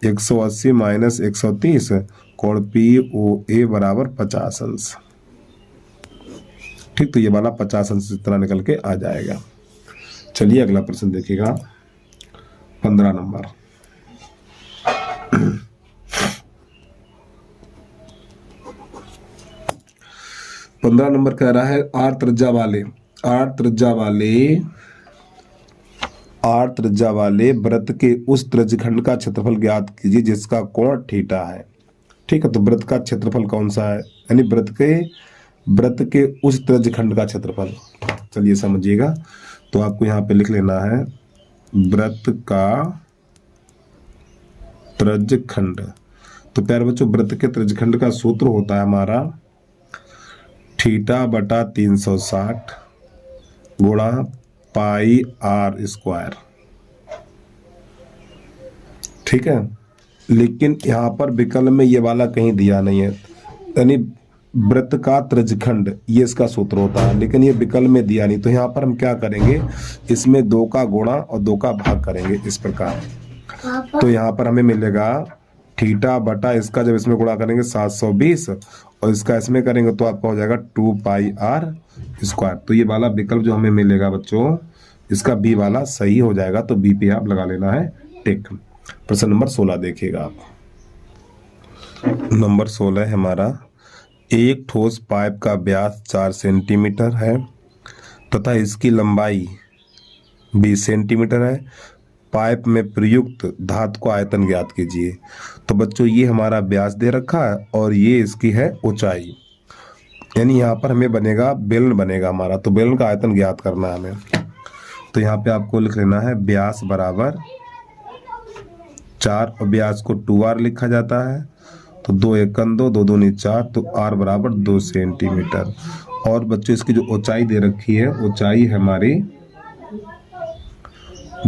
180 माइनस 130, कोण POA बराबर 50 अंश। ठीक, तो ये वाला 50 अंश इतना निकल के आ जाएगा। चलिए अगला प्रश्न देखिएगा, 15 नंबर। 15 नंबर कह रहा है आर त्रिज्या वाले वृत्त के उस त्रिज्यखंड का क्षेत्रफल ज्ञात कीजिए जिसका कोण थीटा है। ठीक है, तो वृत्त का क्षेत्रफल कौन सा है, यानी वृत्त के उस त्रिज्यखंड का क्षेत्रफल। चलिए समझिएगा, तो आपको यहाँ पे लिख लेना है वृत्त का त्रिज्यखंड। तो प्यारे बच्चों वृत्त के त्रिज्यखंड का सूत्र होता है हमारा थीटा बटा 360 गुणा पाई R स्क्वायर। ठीक है, लेकिन यहाँ पर विकल्प में ये वाला कहीं दिया नहीं है, यानी वृत्त का त्रिज्यखंड ये इसका सूत्र होता है, लेकिन ये विकल्प में दिया नहीं। तो यहाँ पर हम क्या करेंगे, इसमें 2 का गुणा और 2 का भाग करेंगे इस प्रकार। तो यहाँ पर हमें मिलेगा थीटा बटा इसका जब इसमें गुणा करेंगे 720 और इसका इसमें करेंगे तो आपका हो जाएगा 2 पाई R स्क्वायर। तो ये वाला विकल्प जो हमें मिलेगा बच्चों, इसका बी वाला सही हो जाएगा। तो बी पे आप लगा लेना है टिक। प्रश्न नंबर 16 देखिएगा आप। नंबर 16 है हमारा, एक ठोस पाइप का व्यास 4 सेंटीमीटर है तथा इसकी लंबाई 20 सेंटीमीटर है। पाइप में प्रयुक्त धातु का आयतन ज्ञात कीजिए। तो बच्चों ये हमारा व्यास दे रखा है और ये इसकी है ऊंचाई, यानी यहाँ पर हमें बनेगा बेलन बनेगा हमारा। तो बेलन का आयतन ज्ञात करना है हमें। तो यहाँ पे आपको लिख लेना है व्यास बराबर 4 और व्यास को 2R लिखा जाता है। तो 2 एकम 2, 2 दूनी 4, तो R बराबर 2 सेंटीमीटर। और बच्चों इसकी जो ऊंचाई दे रखी है, ऊंचाई है हमारी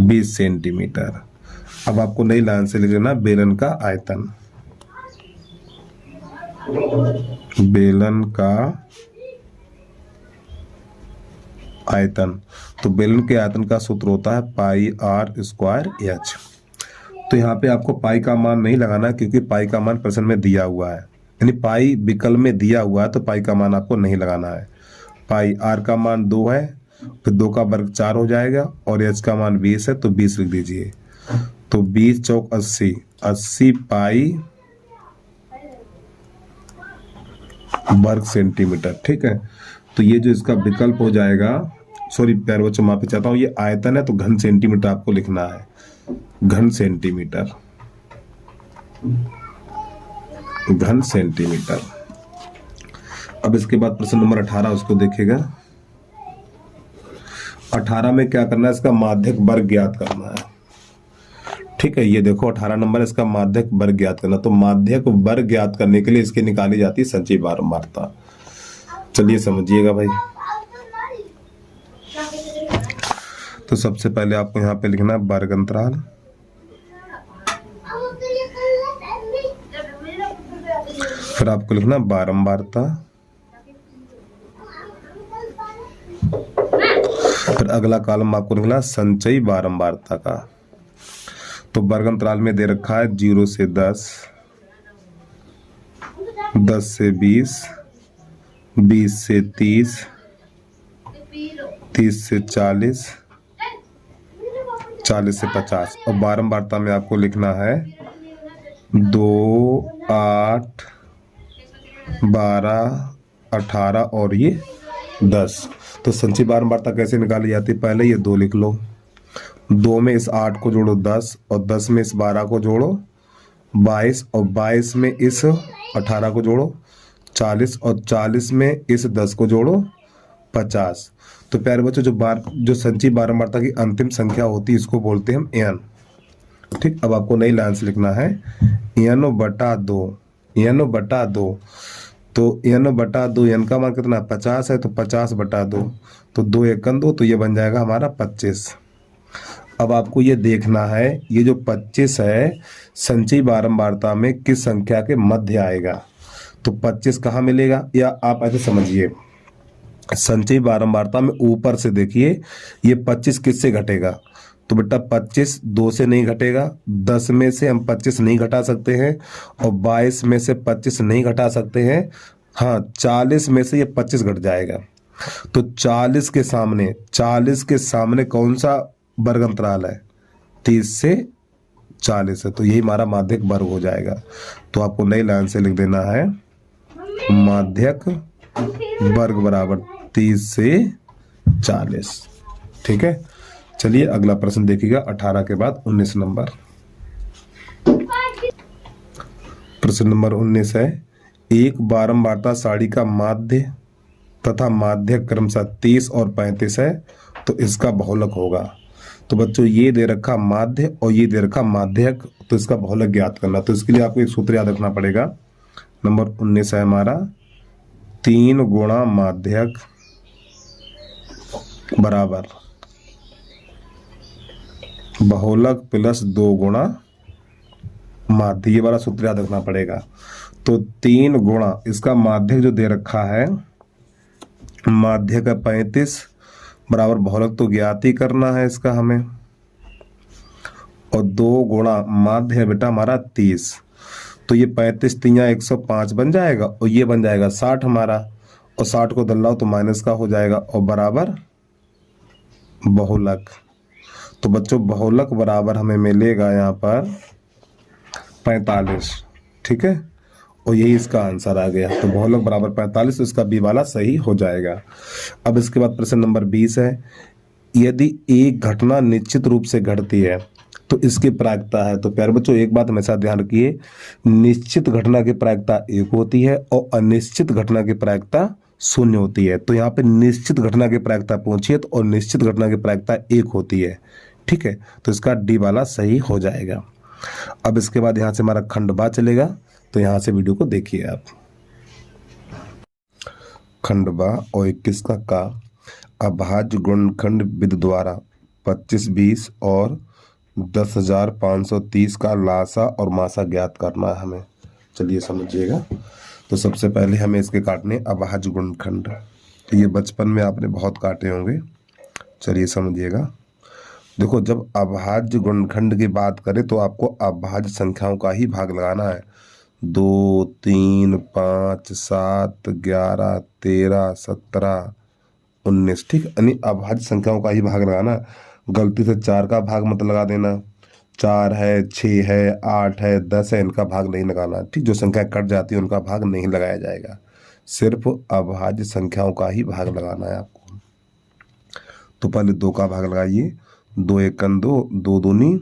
20 सेंटीमीटर। अब आपको नई लाइन से लिख लेना बेलन का आयतन, बेलन का आयतन। तो बेलन के आयतन का सूत्र होता है पाई R स्क्वायर H। तो यहाँ पे आपको पाई का मान नहीं लगाना क्योंकि पाई का मान प्रश्न में दिया हुआ है, यानी पाई विकल्प में दिया हुआ है तो पाई का मान आपको नहीं लगाना है। पाई R का मान 2 है, फिर 2 का वर्ग 4 हो जाएगा और H का मान 20 है तो 20 लिख दीजिए। तो 20 चौक 80, 80 पाई वर्ग सेंटीमीटर। ठीक है, तो ये जो इसका विकल्प हो जाएगा, सॉरी प्यारे बच्चों माफी चाहता हूँ, ये आयतन है तो घन सेंटीमीटर आपको लिखना है, घन सेंटीमीटर, घन सेंटीमीटर। अब इसके बाद प्रश्न नंबर 18 उसको देखेगा। 18 में क्या करना है, इसका माध्यक वर्ग ज्ञात करना है। ठीक है, ये देखो 18 नंबर इसका माध्यक वर्ग ज्ञात करना। तो माध्यक वर्ग ज्ञात करने के लिए इसकी निकाली जाती है संचयी बारंबारता। चलिए समझिएगा भाई। तो सबसे पहले आपको यहाँ पे लिखना है वर्ग अंतराल, फिर आपको लिखना बारंबारता, फिर अगला कॉलम आपको लिखना संचयी बारंबारता का। तो वर्ग अंतराल में दे रखा है 0 से 10, 10 से 20, 20 से 30, 30 से 40, 40 से 50। और बारंबारता में आपको लिखना है 2, 8, 12, 18 और ये 10। तो संचयी बारंबारता कैसे निकाली जाती है? पहले ये 2 लिख लो, 2 में इस 8 को जोड़ो 10, और 10 में इस 12 को जोड़ो 22, और 22 में इस 18 को जोड़ो 40, और 40 में इस 10 को जोड़ो 50। तो प्यारे बच्चों, जो संचयी बारंबारता की अंतिम संख्या होती है इसको बोलते हैं हम n। ठीक, अब आपको नई लाइन से लिखना है n/2, n/2। तो n/2, n का मान कितना 50 है, तो 50/2, तो 2 एकम 2, तो ये बन जाएगा हमारा 25। अब आपको ये देखना है ये जो 25 है संचयी बारंबारता में किस संख्या के मध्य आएगा। तो 25 कहाँ मिलेगा, या आप ऐसे समझिए, संचयी बारंबारता में ऊपर से देखिए ये 25 किससे घटेगा। तो बेटा 25 2 से नहीं घटेगा, 10 में से हम 25 नहीं घटा सकते हैं, और 22 में से 25 नहीं घटा सकते हैं। हाँ, 40 में से ये 25 घट जाएगा। तो 40 के सामने कौन सा वर्ग अंतराल है? 30 से 40 है, तो यही हमारा माध्यक वर्ग हो जाएगा। तो आपको नई लाइन से लिख देना है माध्यक वर्ग बराबर 30 से 40। ठीक है, चलिए अगला प्रश्न देखिएगा 18 के बाद 19 नंबर। प्रश्न नंबर 19 है, एक बारंबारता सारणी का माध्य तथा माध्यक क्रमशः 30 और 35 है, तो इसका बहुलक होगा। तो बच्चों ये दे रखा माध्य और ये दे रखा माध्यक, तो इसका बहुलक ज्ञात करना। तो इसके लिए आपको एक सूत्र याद रखना पड़ेगा। नंबर 19 है हमारा 3 गुणा माध्यक बराबर बहुलक प्लस 2 गुणा माध्य, ये वाला सूत्र याद रखना पड़ेगा। तो 3 गुणा इसका माध्यक जो दे रखा है माध्यक का 35 बराबर बहुलक तो ज्ञात ही करना है इसका हमें, और 2 गुणा माध्य है बेटा हमारा 30। तो ये 35 तिया 105 बन जाएगा, और ये बन जाएगा 60 हमारा, और 60 को दल्लाओ तो माइनस का हो जाएगा, और बराबर बहुलक। तो बच्चों बहुलक बराबर हमें मिलेगा यहाँ पर 45। ठीक है, और यही इसका आंसर आ गया। तो बहुलक बराबर 45, तो इसका बी वाला सही हो जाएगा। अब इसके बाद प्रश्न नंबर 20 है, यदि एक घटना निश्चित रूप से घटती है तो इसकी प्रायिकता है। तो प्यारे बच्चों एक बात हमेशा ध्यान रखिए, निश्चित घटना की प्रायिकता 1 होती है और अनिश्चित घटना की प्रायिकता 0 होती है। तो यहाँ पे निश्चित घटना की प्रायिकता पूछिए तो, और निश्चित घटना की प्रायिकता 1 होती है। ठीक है, तो इसका डी वाला सही हो जाएगा। अब इसके बाद यहाँ से हमारा खंड बा चलेगा, तो यहाँ से वीडियो को देखिए आप। खंड बा और 21 का अभाज्य गुणनखंड विधि द्वारा 25, 20 और 10,530 का लासा और मासा ज्ञात करना है हमें। चलिए समझिएगा। तो सबसे पहले हमें इसके काटने अभाज्य गुणनखंड। तो ये बचपन में आपने बहुत काटे होंगे। चलिए समझिएगा। देखो, जब अभाज्य गुणनखंड की बात करें तो आपको अभाज्य संख्याओं का ही भाग लगाना है। 2, 3, 5, 7, 11, 13, 17, 19। ठीक, यानी अभाज्य संख्याओं का ही भाग लगाना। गलती से 4 का भाग मत लगा देना। 4 है, 6 है, 8 है, 10 है, इनका भाग नहीं लगाना। ठीक, जो संख्या कट जाती है उनका भाग नहीं लगाया जाएगा। सिर्फ अभाज्य संख्याओं का ही भाग लगाना है आपको। तो पहले 2 का भाग लगाइए। 2 एकम 2, 2 दूनी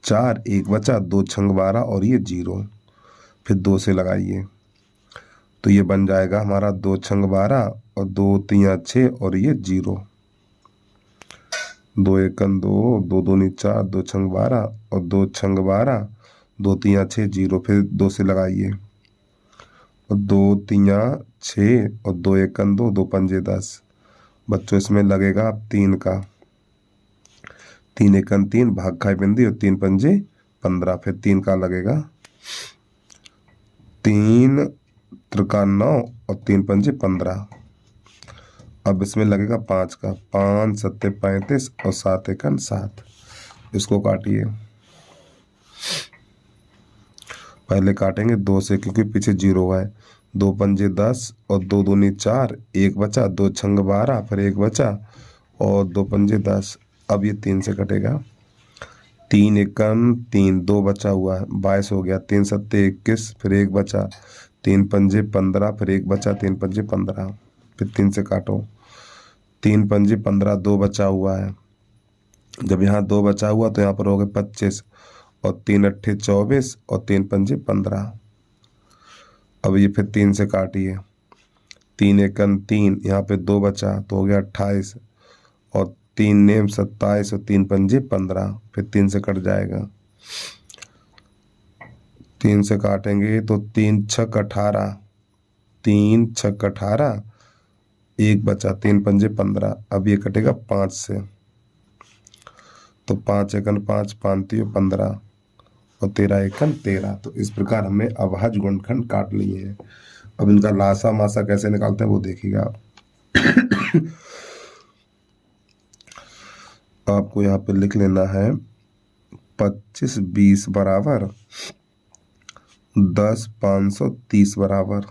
4, 1 बचा, 2 छंग 12 और ये 0। फिर 2 से लगाइए तो ये बन जाएगा हमारा 2 छंग 12 और 2 तिया 6 और ये 0। 2 एकम 2, 2 दूनी 4, 2 छंग 12 और 2 छंग 12, 2 तिया 6, 0। फिर 2 से लगाइए और 2 तिया 6 और 2 एकम 2, 2 पंजे 10। बच्चों इसमें लगेगा 3 का, 3 एकन 3 भाग खाई बिंदी और 3 पंजे 15, फिर 3 का लगेगा 3 त्रिका 9 और 3 पंजे 15। अब इसमें लगेगा 5 का, 5 सत्ते 35 और 7 एकन 7। इसको काटिए, पहले काटेंगे 2 से क्योंकि पीछे 0 है। 2 पंजे 10 और 2 दूनी 4, 1 बचा, 2 छंग 12, फिर 1 बचा और 2 पंजे 10। अब ये 3 से कटेगा, 3 एकन 3, 2 बचा हुआ है 22 हो गया, 3 सत्ते 21, फिर 1 बचा, 3 पंजे 15, फिर 1 बचा, 3 पंजे 15, फिर 3 से काटो, 3 पंजे 15, 2 बचा हुआ है। जब यहाँ 2 बचा हुआ तो यहाँ पर हो गए 25 और 3 अट्ठे 24 और 3 पंजे 15। अब ये फिर 3 से काटिए, 3 एकन 3, यहाँ पे 2 बचा तो हो गया 28 और 3 नेम 27 और 3 पंजे 15, फिर 3 से कट जाएगा। 3 से काटेंगे तो 3 छक 18, 3 छक 18, 1 बचा, 3 पंजे 15। अब ये कटेगा 5 से, तो 5 एकन 5, 5 15 और 13 एकन 13। तो इस प्रकार हमने अभाज्य गुणनखंड काट लिए हैं। अब इनका लासा मासा कैसे निकालते हैं वो देखिएगा आप। आपको यहाँ पे लिख लेना है 25 20 बराबर 10 530 बराबर।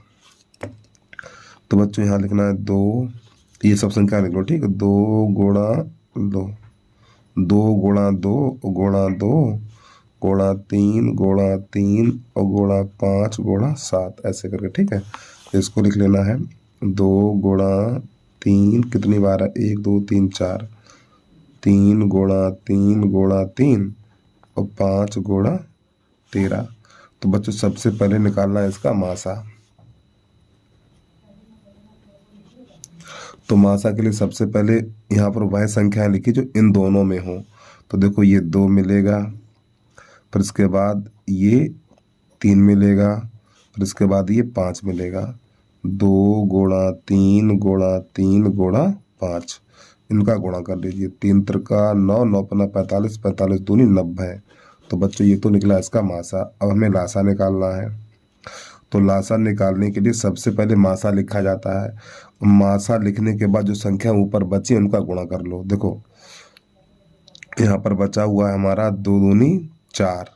तो बच्चों यहाँ लिखना है 2, ये सब संख्या लिख लो, ठीक है। 2 गुणा 2, 2 गुणा 2 गुणा 2 गुणा 3 गुणा 3 और गुणा 5 गुणा 7, ऐसे करके, ठीक है। इसको लिख लेना है 2 गुणा 3 कितनी बार है, 1 2 3 4, 3 गुणा 3 गुणा 3 और 5 गुणा 13। तो बच्चों सबसे पहले निकालना है इसका मासा। तो मासा के लिए सबसे पहले यहाँ पर वह संख्या लिखी जो इन दोनों में हो। तो देखो ये 2 मिलेगा, फिर इसके बाद ये 3 मिलेगा, फिर इसके बाद ये 5 मिलेगा। 2 गुणा 3 गुणा 3 गुणा 5, इनका गुणा कर लीजिए। 3 त्रिका 9, 9 पन्ना 45, 45 दूनी 90। तो बच्चों ये तो निकला इसका मासा। अब हमें लासा निकालना है। तो लासा निकालने के लिए सबसे पहले मासा लिखा जाता है। मासा लिखने के बाद जो संख्या ऊपर बची उनका गुणा कर लो। देखो यहाँ पर बचा हुआ है हमारा 2 दूनी 4,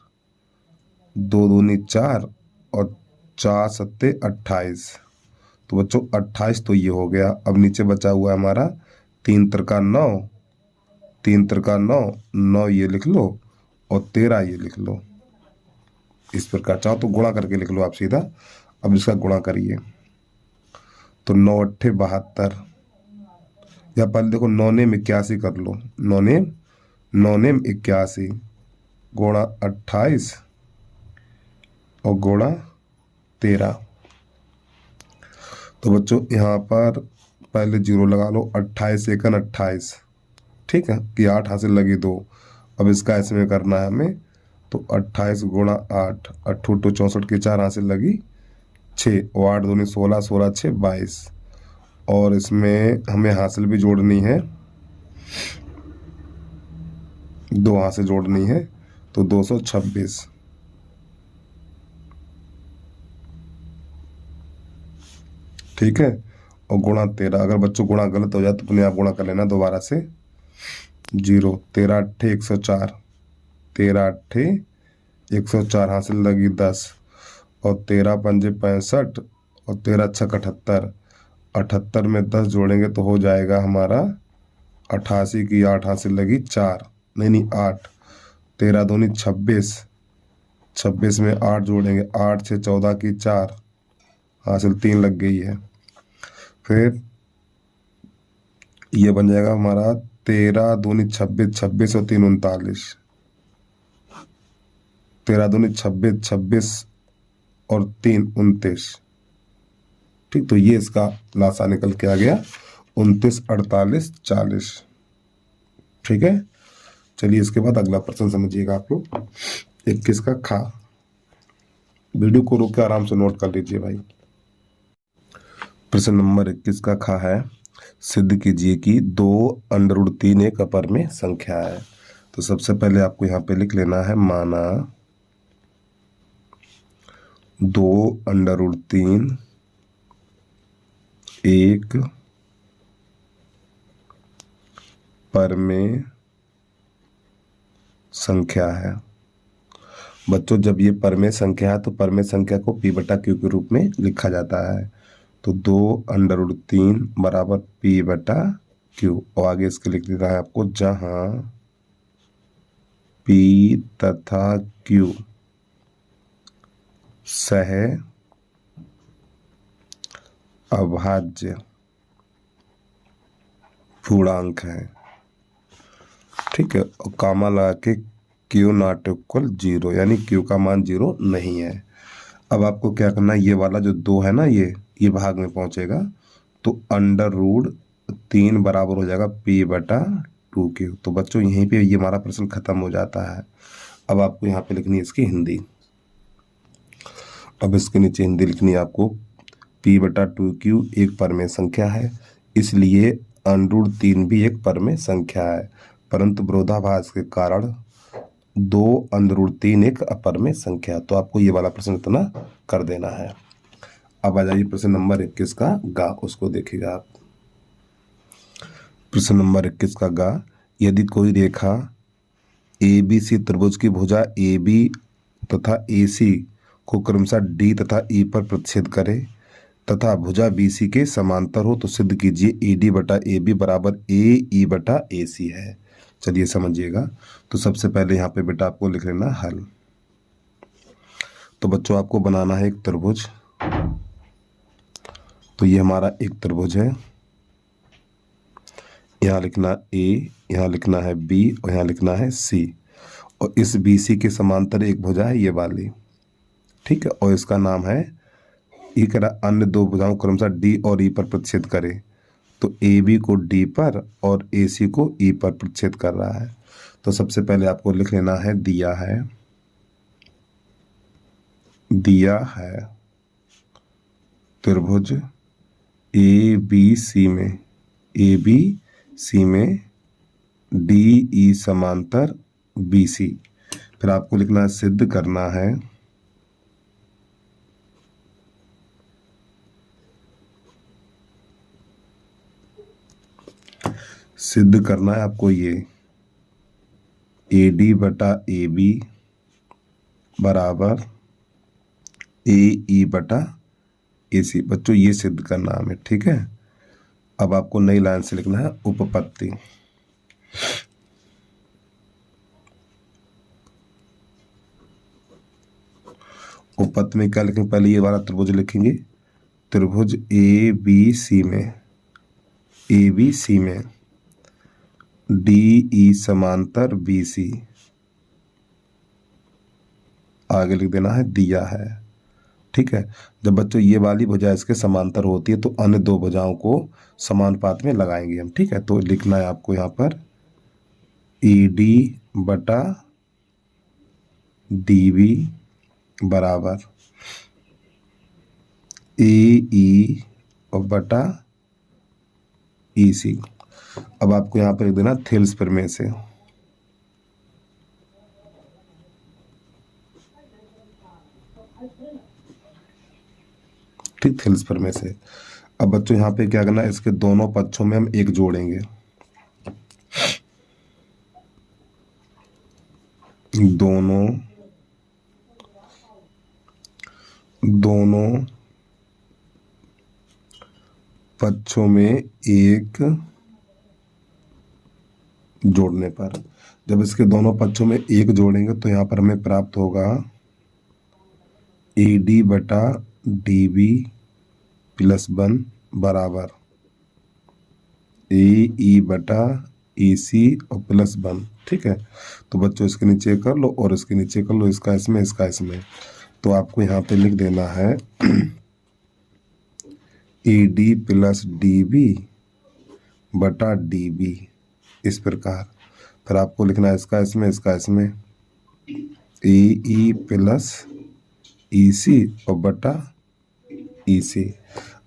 2 दूनी 4 और 4 सत्ते 28। तो बच्चों 28 तो ये हो गया। अब नीचे बचा हुआ है हमारा 3 त्रिका 9, 3 त्रिका 9, 9 ये लिख लो और 13 ये लिख लो। इस प्रकार चाहो तो गुणा करके लिख लो आप सीधा। अब इसका गुणा करिए तो 9 अट्ठे 72, या पहले देखो 9 नेम 81 कर लो। 9 नेम 81 गुणा 28 और गुणा 13। तो बच्चों यहाँ पर पहले 0 लगा लो। 28 एकन 28, ठीक है, कि 8 हासिल लगी 2। अब इसका इसमें करना है हमें। तो 28 गुणा 8, 8 8 64 की 4 हासिल लगी 6 और 8 दूनी 16, 16 6 22। और इसमें हमें हासिल भी जोड़नी है, 2 हासिल जोड़नी है। तो 226, ठीक है, और गुणा 13। अगर बच्चों गुणा गलत हो जाए तो अपने आप गुणा कर लेना दोबारा से। 0 13 अट्ठे 104, 13 अट्ठे 104 हासिल लगी 10 और 13 पंजे 65 और 13 छक 78। 78 में 10 जोड़ेंगे तो हो जाएगा हमारा 88 की 8 हासिल लगी 4, नहीं 8। 13 दूनी 26, 26 में 8 जोड़ेंगे, 8 से 14 की 4 हासिल 3 लग गई है। फिर ये बन जाएगा हमारा 13 दूनी 26, 26 और 3 39, 13 दूनी 26, 26 और 3 29, ठीक। तो ये इसका लासा निकल के आ गया 29 48 40, ठीक है। चलिए इसके बाद अगला प्रश्न समझिएगा आप लोग। 21 का खा। वीडियो को रोक के आराम से नोट कर लीजिए भाई। प्रश्न नंबर 21 का खा है, सिद्ध कीजिए कि 2 √3 एक अपर में संख्या है। तो सबसे पहले आपको यहाँ पे लिख लेना है माना 2√3 एक परमेय संख्या है। बच्चों जब ये परमेय संख्या है तो परमेय संख्या को p/q के रूप में लिखा जाता है। तो 2√3 बराबर p/q और आगे इसके लिख देना है आपको जहां p तथा q सह अभाज्य पूर्णांक है। ठीक है, और कामा लगा के Q नॉट इक्वल 0 यानी Q का मान 0 नहीं है। अब आपको क्या करना है, ये वाला जो 2 है ना ये भाग में पहुंचेगा तो √3 बराबर हो जाएगा p/2q। तो बच्चों यहीं पे ये हमारा प्रश्न खत्म हो जाता है। अब आपको यहाँ पे लिखनी है इसकी हिंदी। अब इसके नीचे हिंदी लिखनी है आपको p/2q एक परमेय संख्या है, इसलिए √3 भी एक परमेय संख्या है, परंतु विरोधाभास के कारण 2√3 एक अपरमेय संख्या। तो आपको ये वाला प्रश्न इतना कर देना है। अब आ जाइए प्रश्न नंबर 21 का गा, उसको देखिएगा आप। प्रश्न नंबर 21 का गा, यदि कोई रेखा ABC त्रिभुज की भुजा AB तथा AC को क्रमशः D तथा E पर प्रतिच्छेद करे तथा भुजा BC के समांतर हो तो सिद्ध कीजिए AD/AB बराबर AE/AC है। चलिए समझिएगा। तो सबसे पहले यहाँ पे बेटा आपको लिख लेना हल। तो बच्चों आपको बनाना है एक त्रिभुज। तो ये हमारा एक त्रिभुज है, यहाँ लिखना A, यहाँ लिखना है B और यहाँ लिखना है C, और इस BC के समांतर एक भुजा है ये वाली। ठीक है, और इसका नाम है ये कह रहा अन्य दो भुजाओं क्रमशः D और E पर प्रतिच्छेद करे। तो AB को D पर और AC को E पर प्रतिच्छेद कर रहा है। तो सबसे पहले आपको लिख लेना है दिया है त्रिभुज ABC में DE समांतर BC। फिर आपको लिखना है सिद्ध करना है आपको ये AD/AB बराबर AE/AC। बच्चों ये सिद्ध करना हमें। ठीक है, अब आपको नई लाइन से लिखना है उपपत्ति। उपपत्ति में क्या लिखेंगे, पहले ये वाला त्रिभुज लिखेंगे, त्रिभुज ABC में DE समांतर BC, आगे लिख देना है दिया है। ठीक है, जब बच्चों ये वाली भुजा इसके समांतर होती है तो अन्य दो भुजाओं को समानुपात में लगाएंगे हम। ठीक है, तो लिखना है आपको यहाँ पर AD/DB बराबर AE/EC। अब आपको यहाँ पर लिख देना थेल्स प्रमेय से। ठीक, थेल्स प्रमेय से। अब बच्चों यहाँ पे क्या करना है, इसके दोनों पक्षों में हम एक जोड़ेंगे। दोनों पक्षों में एक जोड़ने पर, जब इसके दोनों पक्षों में एक जोड़ेंगे तो यहाँ पर हमें प्राप्त होगा AD/DB + 1 बराबर AE/EC और +1। ठीक है, तो बच्चों इसके नीचे कर लो और इसके नीचे कर लो, इसका इसमें इसका इसमें। तो आपको यहाँ पे लिख देना है AD + DB/DB इस प्रकार। फिर आपको लिखना है इसका इसमें इसका इसमें AE + EC और EC।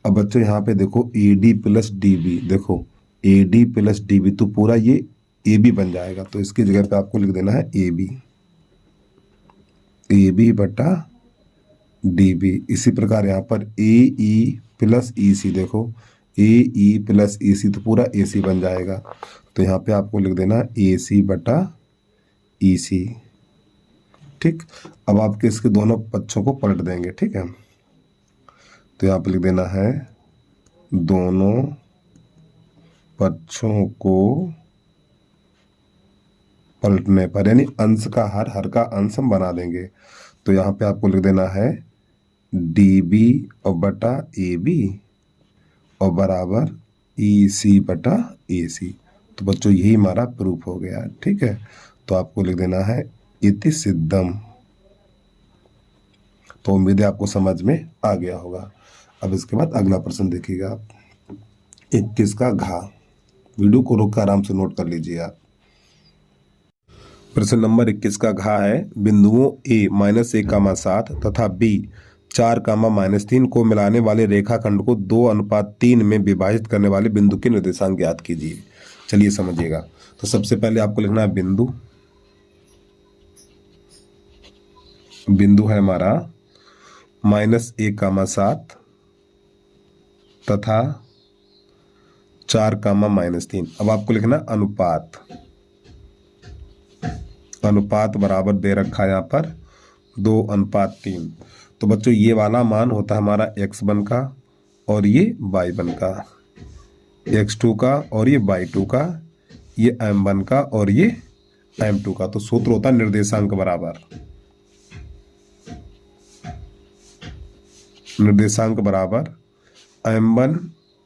अब बच्चों यहाँ पे देखो AD + DB, देखो AD + DB तो पूरा ये ए बी बन जाएगा। तो इसकी जगह पे आपको लिख देना है ए बी बटा डी बी। इसी प्रकार यहाँ पर ए ई प्लस ई सी, देखो ए ई प्लस ई सी तो पूरा ए सी बन जाएगा। तो यहाँ पे आपको लिख देना ए सी बटा ई सी। ठीक, अब आपके इसके दोनों पक्षों को पलट देंगे। ठीक है, तो यहाँ पे लिख देना है दोनों पक्षों को पलटने पर, यानी अंश का हर का अंश हम बना देंगे। तो यहाँ पे आपको लिख देना है डी बी और बटा ए बी और बराबर ई सी बटा ए सी। तो बच्चों यही हमारा प्रूफ हो गया। ठीक है, तो आपको लिख देना है इति सिद्धम। तो उम्मीद है आपको समझ में आ गया होगा। अब इसके बाद अगला प्रश्न देखिएगा आप, 21 का घा। वीडियो को रोक कर आराम से नोट कर लीजिए आप। प्रश्न नंबर 21 का घा है, बिंदुओं a -1,7 तथा b 4,-3 को मिलाने वाले रेखाखंड को 2:3 में विभाजित करने वाले बिंदु के निर्देशांक ज्ञात कीजिए। चलिए समझिएगा। तो सबसे पहले आपको लिखना है बिंदु है हमारा -1,7 तथा 4,-3। अब आपको लिखना अनुपात बराबर दे रखा है यहाँ पर 2:3। तो बच्चों ये वाला मान होता है हमारा x1 का और ये y1 का, x2 का और ये y2 का, ये m1 का और ये m2 का। तो सूत्र होता है निर्देशांक बराबर m1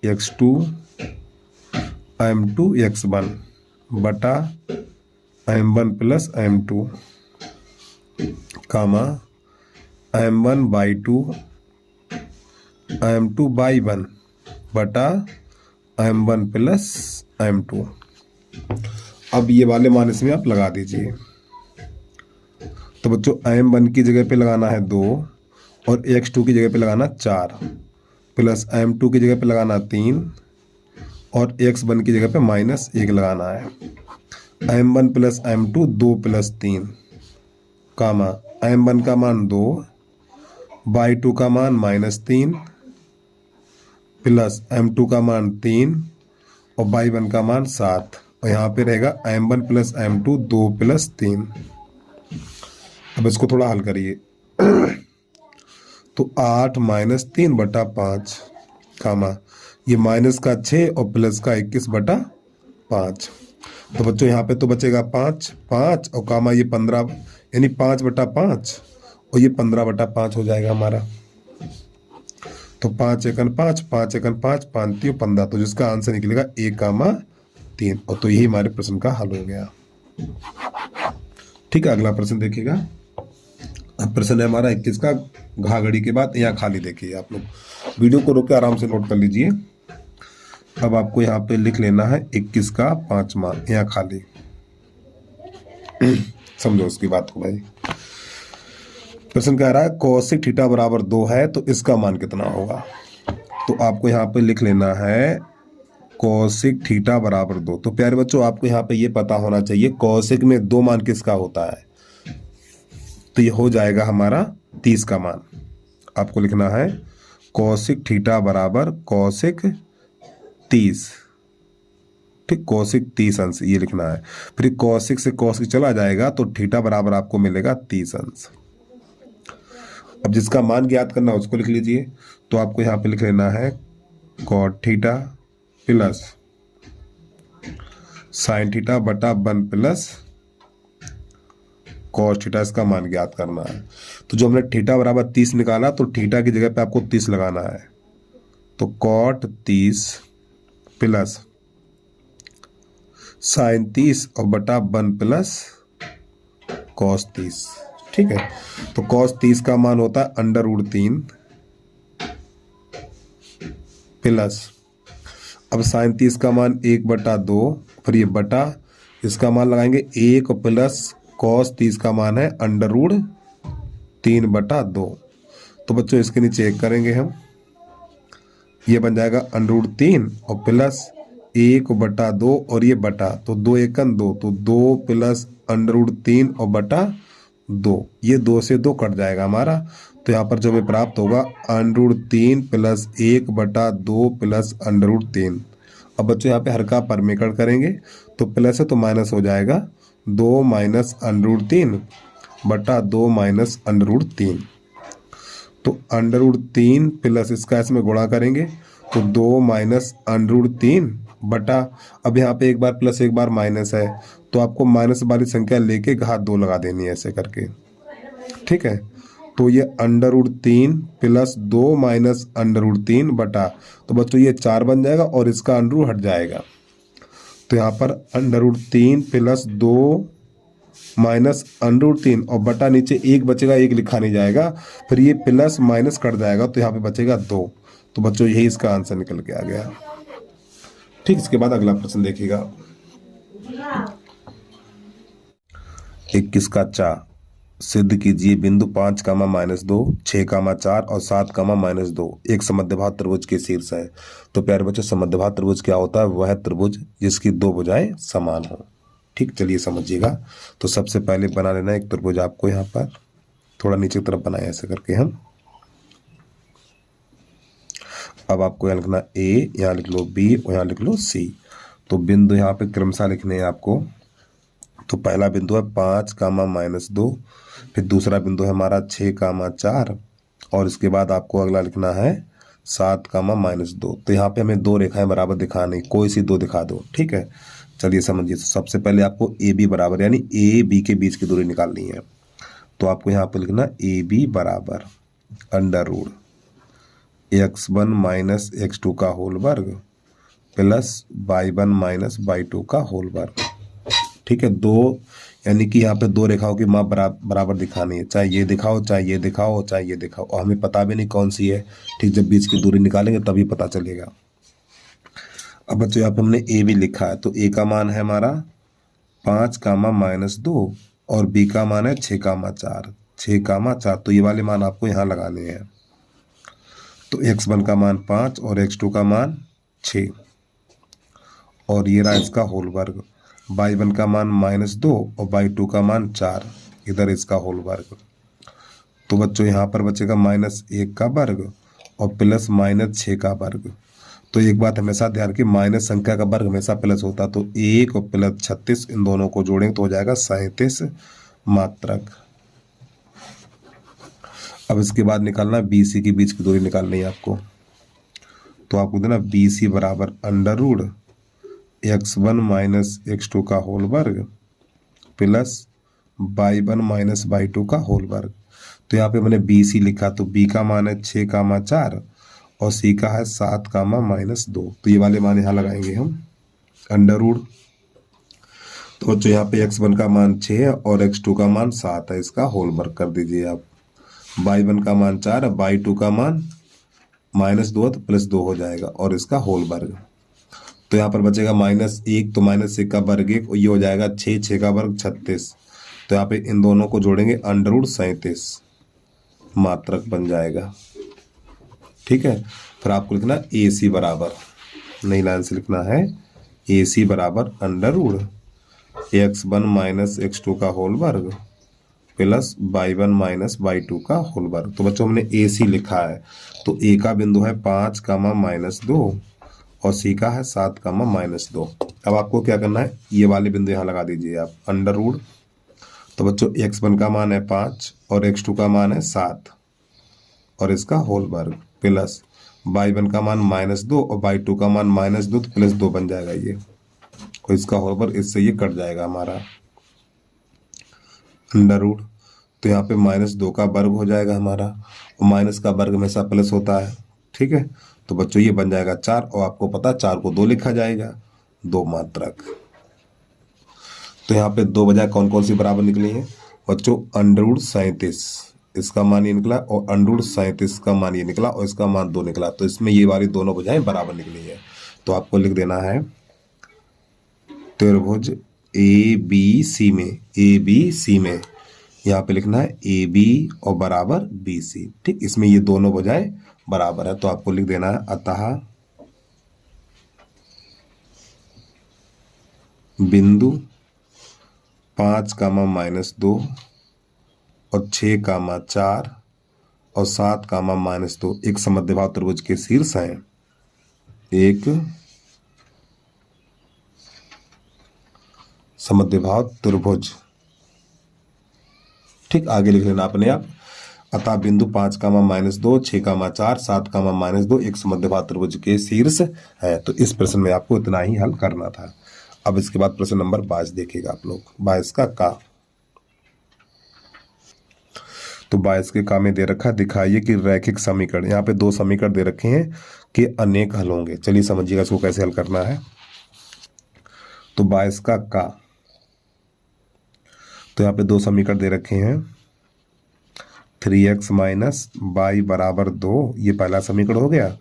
x2 m2 x1 बटा m1 प्लस m2 कामा m1 y2 m2 y1 बटा m1 प्लस m2। अब ये वाले मान इसमें आप लगा दीजिए। तो बच्चों m1 की जगह पे लगाना है 2 और x2 की जगह पे लगाना 4 प्लस m2 की जगह पे लगाना 3 और x1 की जगह पे -1 लगाना है। m1 प्लस m2 2 प्लस 3 कामा m1 का मान 2, y2 का मान -3 प्लस m2 का मान 3 और y1 का मान 7। और यहाँ पे रहेगा m1 प्लस m2 2 प्लस 3। अब इसको थोड़ा हल करिए। तो 8 -3 बटा 5 कामा ये माइनस का 6 और प्लस का 21 बटा 5। तो बच्चों यहाँ पे तो बचेगा 5 और कामा ये 15, यानी 5 बटा 5 और ये 15 बटा 5 हो जाएगा हमारा। तो 5 एकन 5 5 एकन 5 5 3 15। तो जिसका आंसर निकलेगा 1,3। और तो यही हमारे प्रश्न का हल हो गया। ठीक है, अगला प्रश्न देखिएगा। अब प्रश्न है हमारा 21 का घा घड़ी के बाद यहाँ खाली देखिए। आप लोग वीडियो को रोक के आराम से नोट कर लीजिए। अब आपको यहाँ पे लिख लेना है 21 का 5 मान यहाँ खाली। समझो उसकी बात को भाई। प्रश्न कह रहा है कोसिक थीटा बराबर 2 है तो इसका मान कितना होगा। तो आपको यहाँ पे लिख लेना है कोसिक थीटा बराबर 2। तो प्यारे बच्चों आपको यहाँ पे ये पता होना चाहिए कोसिक में 2 मान किसका होता है। तो ये हो जाएगा हमारा 30 का मान। आपको लिखना है कोसिक थीटा बराबर कोसिक 30। ठीक, कोसिक 30 अंश ये लिखना है। फिर कोसिक से कोसिक चला जाएगा तो थीटा बराबर आपको मिलेगा 30 अंश। अब जिसका मान ज्ञात करना है उसको लिख लीजिए। तो आपको यहाँ पे लिख लेना है cot theta plus sine theta बटा 1 प्लस कॉस थीटा। इसका मान ज्ञात करना है। तो जो हमने थीटा बराबर 30 निकाला तो थीटा की जगह पे आपको 30 लगाना है। तो कॉट 30 प्लस साइन 30 और बटा 1 प्लस कॉस 30। ठीक है, तो कॉस 30 का मान होता है √3 प्लस अब साइन 30 का मान 1/2, फिर ये बटा इसका मान लगाएंगे 1 प्लस कॉस 30 का मान है √3/2। तो बच्चों इसके नीचे 1 करेंगे हम, ये बन जाएगा √3 और प्लस 1/2 और ये बटा, तो 2 एकन 2, तो 2 प्लस √3 और बटा 2, ये 2 से 2 कट जाएगा हमारा। तो यहाँ पर जो हमें प्राप्त होगा √3 प्लस 1/2 प्लस √3। अब बच्चों यहाँ पे हर का परमेकड़ करेंगे, तो प्लस है तो माइनस हो जाएगा, 2 माइनस √3 बटा 2 माइनस √3। तो √3 प्लस इसका इसमें गुणा करेंगे, तो 2 माइनस √3 बटा, अब यहाँ पे एक बार प्लस एक बार माइनस है, तो आपको माइनस वाली संख्या लेके घात 2 लगा देनी है ऐसे करके, ठीक है। तो ये √3 प्लस 2 माइनस √3 बटा, तो बच्चों ये 4 बन जाएगा और इसका अंडर हट जाएगा। तो यहाँ पर √3 प्लस 2 माइनस √3 और बटा नीचे 1 बचेगा, 1 लिखा नहीं जाएगा, फिर ये प्लस माइनस कट जाएगा, तो यहाँ पे बचेगा 2। तो बच्चों यही इसका आंसर निकल के आ गया। ठीक, इसके बाद अगला प्रश्न देखिएगा। 21 का चा सिद्ध कीजिए बिंदु 5, -2, 6, 4 और 7, -2 एक समद्विबाहु त्रिभुज के शीर्ष है। तो प्यारे बच्चों, समद्विबाहु त्रिभुज क्या होता है? वह त्रिभुज जिसकी 2 भुजाएं समान हो। ठीक, चलिए समझिएगा। तो सबसे पहले बना लेना एक त्रिभुज, आपको यहाँ पर थोड़ा नीचे की तरफ बनाए ऐसे करके हम। अब आपको यहाँ लिखना ए, यहाँ लिख लो बी और यहाँ लिख लो सी। तो बिंदु यहाँ पे क्रमशः लिखने हैं आपको। तो पहला बिंदु है 5, -2, फिर दूसरा बिंदु है हमारा 6, 4 और इसके बाद आपको अगला लिखना है 7, -2। तो यहाँ पे हमें 2 रेखाएं बराबर दिखानी, कोई सी 2 दिखा दो। ठीक है, चलिए समझिए। तो सबसे पहले आपको ए बी बराबर, यानी ए बी के बीच की दूरी निकालनी है। तो आपको यहाँ पे लिखना ए बी बराबर √x1 माइनस x2 का होल वर्ग प्लस y1 माइनस y2 का होल वर्ग। ठीक है, 2 यानी कि यहाँ पे 2 रेखाओं की माप बराबर दिखानी है, चाहे ये दिखाओ चाहे ये दिखाओ चाहे ये दिखाओ, और हमें पता भी नहीं कौन सी है। ठीक, जब बीच की दूरी निकालेंगे तभी पता चलेगा। अब बच्चों यहाँ पे हमने ए भी लिखा है, तो ए का मान है हमारा 5, -2 और बी का मान है 6, 4, 6, 4। तो ये वाले मान आपको यहाँ लगाने हैं। तो x1 का मान 5 और x2 का मान 6 और ये रहा इसका होल वर्ग। y1 का मान -2 और y2 का मान 4, इधर इसका होल वर्ग। तो बच्चों यहाँ पर बचेगा -1 का वर्ग और प्लस -6 का वर्ग। तो एक बात हमेशा ध्यान की, माइनस संख्या का वर्ग हमेशा प्लस होता। तो 1 और प्लस 36, इन दोनों को जोड़ेंगे तो हो जाएगा 37 मात्रक। अब इसके बाद निकालना बी सी के बीच की दूरी निकालनी है आपको। तो आपको देना बी सी बराबर √x1 माइनस x2 का होल वर्ग प्लस y1 माइनस y2 का होल वर्ग। तो यहाँ पे मैंने बी सी लिखा, तो बी का मान है 6, 4 और सी का है 7, -2। तो ये वाले मान यहाँ लगाएंगे हम √। तो बच्चों यहाँ पे x1 का मान 6 है और x2 का मान 7 है, इसका होल वर्ग कर दीजिए आप। y1 का मान 4 है, y2 का मान -2 तो +2 हो जाएगा और इसका होल वर्ग। तो यहाँ पर बचेगा -1, तो -1 का वर्ग 1 और ये हो जाएगा 6, 6 का वर्ग 36। तो यहाँ पे इन दोनों को जोड़ेंगे √37 मात्रक बन जाएगा। ठीक है, फिर आपको लिखना ए सी बराबर, नई लाइन से लिखना है ए सी बराबर √x1 माइनस x2 का होल वर्ग प्लस y1 माइनस y2 का होल वर्ग। तो बच्चों हमने ए सी लिखा है, तो ए का बिंदु है 5, -2 और सी का है 7, -2। अब आपको क्या करना है, ये वाले बिंदु यहाँ लगा दीजिए आप √। तो बच्चों x1 का मान है 5 और x2 का मान है 7 और इसका होल वर्ग प्लस y1 का मान -2 और y2 का मान -2, तो +2 बन जाएगा ये, और इसका होल वर्ग, इससे ये कट जाएगा हमारा √। तो यहाँ पे -2 का वर्ग हो जाएगा हमारा, और माइनस का वर्ग हमेशा प्लस होता है। ठीक है, तो बच्चों ये बन जाएगा 4, और आपको पता 4 को 2 लिखा जाएगा, 2 मात्रक। तो यहाँ पे 2 बजाय कौन कौन सी बराबर निकली है बच्चों? √37 इसका मान ये निकला और √37 का मान ये निकला और इसका मान 2 निकला। तो इसमें ये वाली दोनों बजाय बराबर निकली है। तो आपको लिख देना है त्रिभुज ए बी सी में, यहाँ पे लिखना है ए बी और बराबर बी सी। ठीक, इसमें ये दोनों बजाय बराबर है, तो आपको लिख देना है अतः बिंदु 5 कामा -2 और 6 कामा 4 और 7 कामा -2 एक समद्विबाहु त्रिभुज के शीर्ष हैं। एक समद्विबाहु त्रिभुज, ठीक, आगे लिख लेना अपने आप। अतः बिंदु 5 कामा -2 6 कामा 4 7 कामा -2 एक समद्विबाहु त्रिभुज के शीर्ष है। तो इस प्रश्न में आपको इतना ही हल करना था। अब इसके बाद प्रश्न नंबर 22 देखिएगा आप लोग। 22 का का, तो 22 के का में दे रखा, दिखाइए कि रैखिक समीकरण, यहाँ पे दो समीकरण दे रखे हैं कि अनेक हल होंगे। चलिए समझिएगा इसको कैसे हल करना है। तो 22 का का, तो यहाँ पे दो समीकरण दे रखे हैं, 3x - y बराबर 2, ये पहला समीकरण हो गया।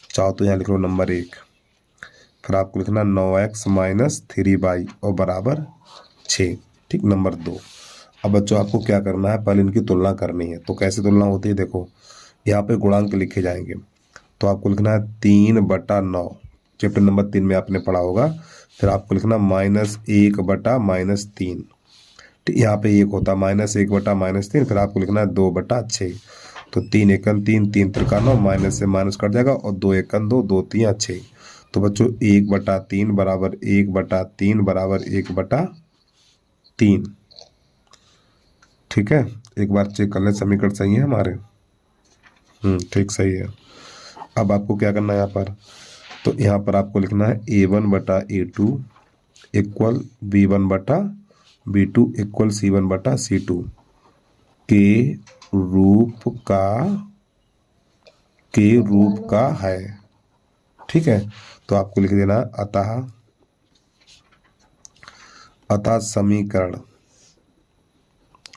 चाहो तो यहाँ लिख लो नंबर 1, फिर आपको लिखना 9x - 3y और बराबर 6, ठीक, नंबर 2। अब बच्चों आपको क्या करना है, पहले इनकी तुलना करनी है। तो कैसे तुलना होती है, देखो यहाँ पे गुणांक लिखे जाएंगे। तो आपको लिखना है 3/9, चैप्टर नंबर 3 में आपने पढ़ा होगा। फिर आपको लिखना -1/-3, यहाँ पे 1 होता -1/-3, फिर आपको लिखना है 2/6। तो 3 एकम 3 3 त्रिका 9, माइनस से माइनस कट जाएगा और 2 एकम 2 2 3 6। तो बच्चों 1/3 बराबर 1/3 बराबर 1/3, ठीक है। एक बार चेक कर ले समीकरण सही है हमारे, ठीक सही है। अब आपको क्या करना है यहाँ पर, तो यहाँ पर आपको लिखना है A1/A2 equal B1/B2 equal C1/C2 के रूप का है, ठीक है। तो आपको लिख देना अतः समीकरण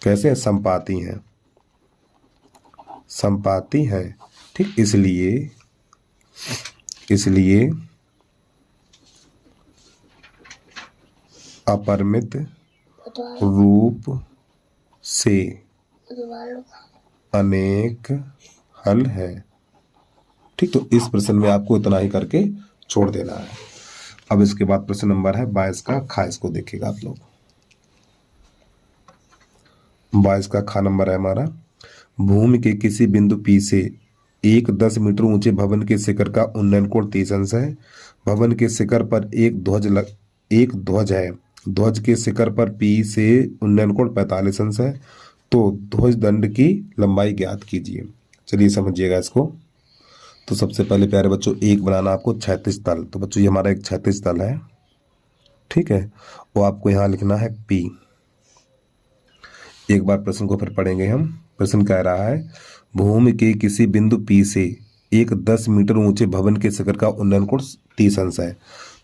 कैसे संपाती है, ठीक। इसलिए अपरिमित रूप से अनेक हल है, ठीक। तो इस प्रश्न में आपको इतना ही करके छोड़ देना है। अब इसके बाद प्रश्न नंबर है 22 का खा, इसको देखिएगा आप लोग। 22 का खा नंबर है हमारा, भूमि के किसी बिंदु P से एक 10 मीटर ऊंचे भवन के शिखर का उन्नयन कोण 30 अंश है। भवन के शिखर पर एक ध्वज है। ध्वज के शिखर पर P से उन्नयन कोण 45 अंश है। तो ध्वज दंड की लंबाई ज्ञात कीजिए। चलिए समझिएगा इसको। तो सबसे पहले प्यारे बच्चों एक बनाना आपको क्षैतिज तल। तो बच्चों ये हमारा एक क्षैतिज तल है, ठीक है। वो आपको यहाँ लिखना है P। एक बार प्रश्न को फिर पढ़ेंगे हम। प्रश्न कह रहा है भूमि के किसी बिंदु P से एक 10 मीटर ऊंचे भवन के शिखर का उन्नयन कोण 30 अंश है।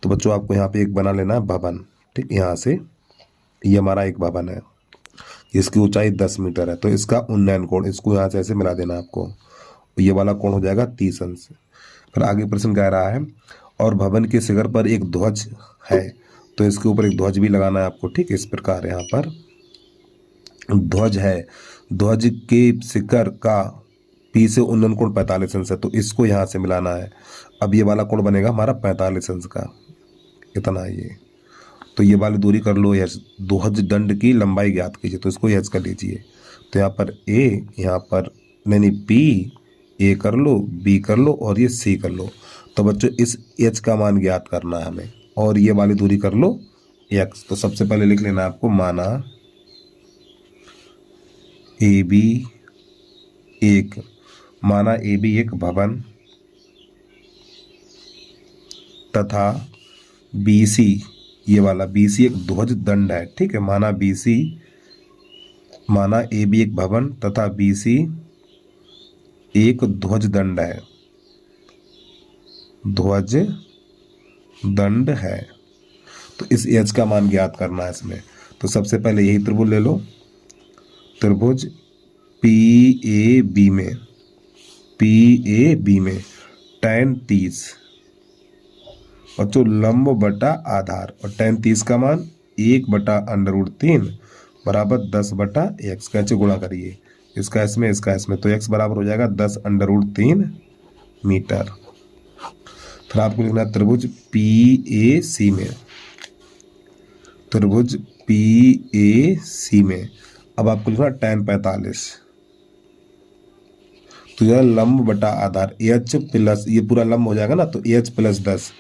तो बच्चों आपको यहाँ पे एक बना लेना है भवन, ठीक। यहाँ से ये हमारा एक भवन है, इसकी ऊंचाई 10 मीटर है। तो इसका उन्नयन कोण, इसको यहाँ से ऐसे मिला देना आपको, ये वाला कोण हो जाएगा 30 अंश। फिर आगे प्रश्न कह रहा है और भवन के शिखर पर एक ध्वज है, तो इसके ऊपर एक ध्वज भी लगाना है आपको, ठीक। इस प्रकार यहाँ पर ध्वज है, ध्वज के शिखर का P से उन्नयन कोण 45 अंश है। तो इसको यहाँ से मिलाना है। अब ये वाला कोण बनेगा हमारा 45 अंश का, इतना ये। तो ये वाली दूरी कर लो, यह ध्वज दंड की लंबाई ज्ञात कीजिए। तो इसको यच कर लीजिए। तो यहाँ पर A, यहाँ पर नहीं P, A कर लो, B कर लो और ये C कर लो। तो बच्चों इस H का मान ज्ञात करना है हमें, और ये वाली दूरी कर लो X। तो सबसे पहले लिख लेना आपको, माना AB एक भवन तथा BC, ये वाला BC एक ध्वज दंड है, ठीक है। माना AB एक भवन तथा BC एक ध्वज दंड है, ध्वज दंड है। तो इस H का मान ज्ञात करना है इसमें। तो सबसे पहले यही त्रिभुज ले लो, त्रिभुज PAB में tan 30 और जो लंब बटा आधार, और tan 30 का मान 1/√3 बराबर 10/x। कैसे गुणा करिए, इसका इसमें इसका इसमें, तो x बराबर हो जाएगा 10√3 मीटर। फिर आपको लिखना है त्रिभुज PAC में त्रिभुज PAC में अब आपको लिखना tan 45, तो यह लंब बटा आधार AH प्लस, ये पूरा लंब हो जाएगा ना, तो AH प्लस 10,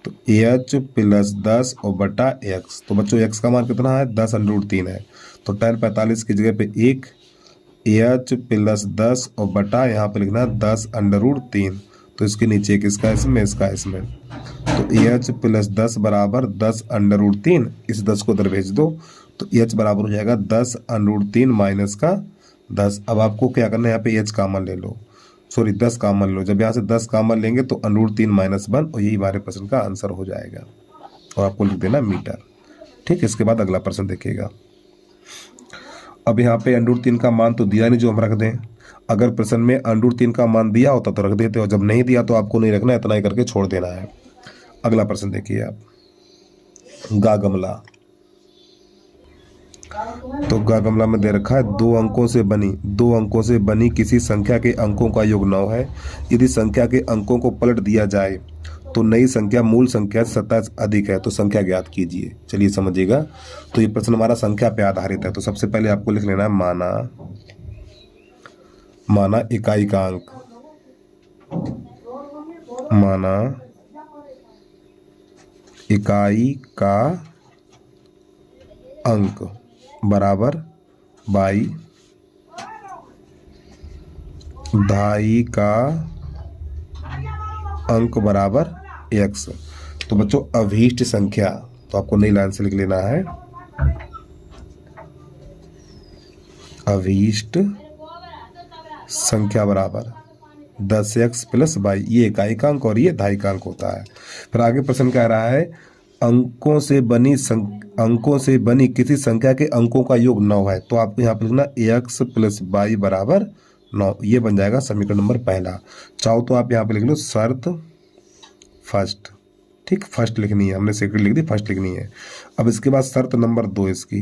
तो AH प्लस 10 और बटा x। तो बच्चों x का मान कितना है 10√3 है, तो tan 45 की जगह पे 1 AH प्लस 10 और बटा यहाँ पे लिखना 10√3, तो इसके नीचे किसका इसमें, इसका इसमें, तो AH प्लस 10 बराबर 10√3, इस 10 को उधर भेज दो, तो AH बराबर हो जाएगा 10√3 माइनस का 10। अब आपको क्या करना है, यहाँ पे AH कॉमन ले लो, सॉरी 10 कॉमन लो, जब यहाँ से 10 कॉमन लेंगे तो √3 माइनस 1, और यही हमारे प्रश्न का आंसर हो जाएगा, और आपको लिख देना मीटर। ठीक, इसके बाद अगला प्रश्न देखिएगा। अब यहाँ पे √3 का मान तो दिया नहीं जो हम रख दें, अगर प्रश्न में √3 का मान दिया होता तो रख देते, और जब नहीं दिया तो आपको नहीं रखना, इतना ही करके छोड़ देना है। अगला प्रश्न देखिए आप, गा गमला। तो गा गमला में दे रखा है 2 अंकों से बनी किसी संख्या के अंकों का योग 9 है। यदि संख्या के अंकों को पलट दिया जाए तो नई संख्या मूल संख्या से 27 अधिक है, तो संख्या ज्ञात कीजिए। चलिए समझिएगा, तो ये प्रश्न हमारा संख्या पे आधारित है। तो सबसे पहले आपको लिख लेना है माना इकाई का अंक, माना इकाई का अंक बराबर बाई दहाई का अंक बराबर x। तो बच्चों अभीष्ट संख्या, तो आपको नई लाइन से लिख लेना है अभीष्ट संख्या बराबर 10x प्लस बाई, ये इकाई का अंक और ये दहाई का अंक होता है। फिर आगे प्रश्न कह रहा है अंकों से बनी किसी संख्या के अंकों का योग 9 है, तो आपको यहाँ पर लिखना x प्लस बाई बराबर 9, ये बन जाएगा समीकरण नंबर पहला। चाहो तो आप यहाँ पे लिख लो शर्त फर्स्ट, ठीक, फर्स्ट लिखनी है, हमने सेकंड लिख दी, फर्स्ट लिखनी है। अब इसके बाद शर्त नंबर 2, इसकी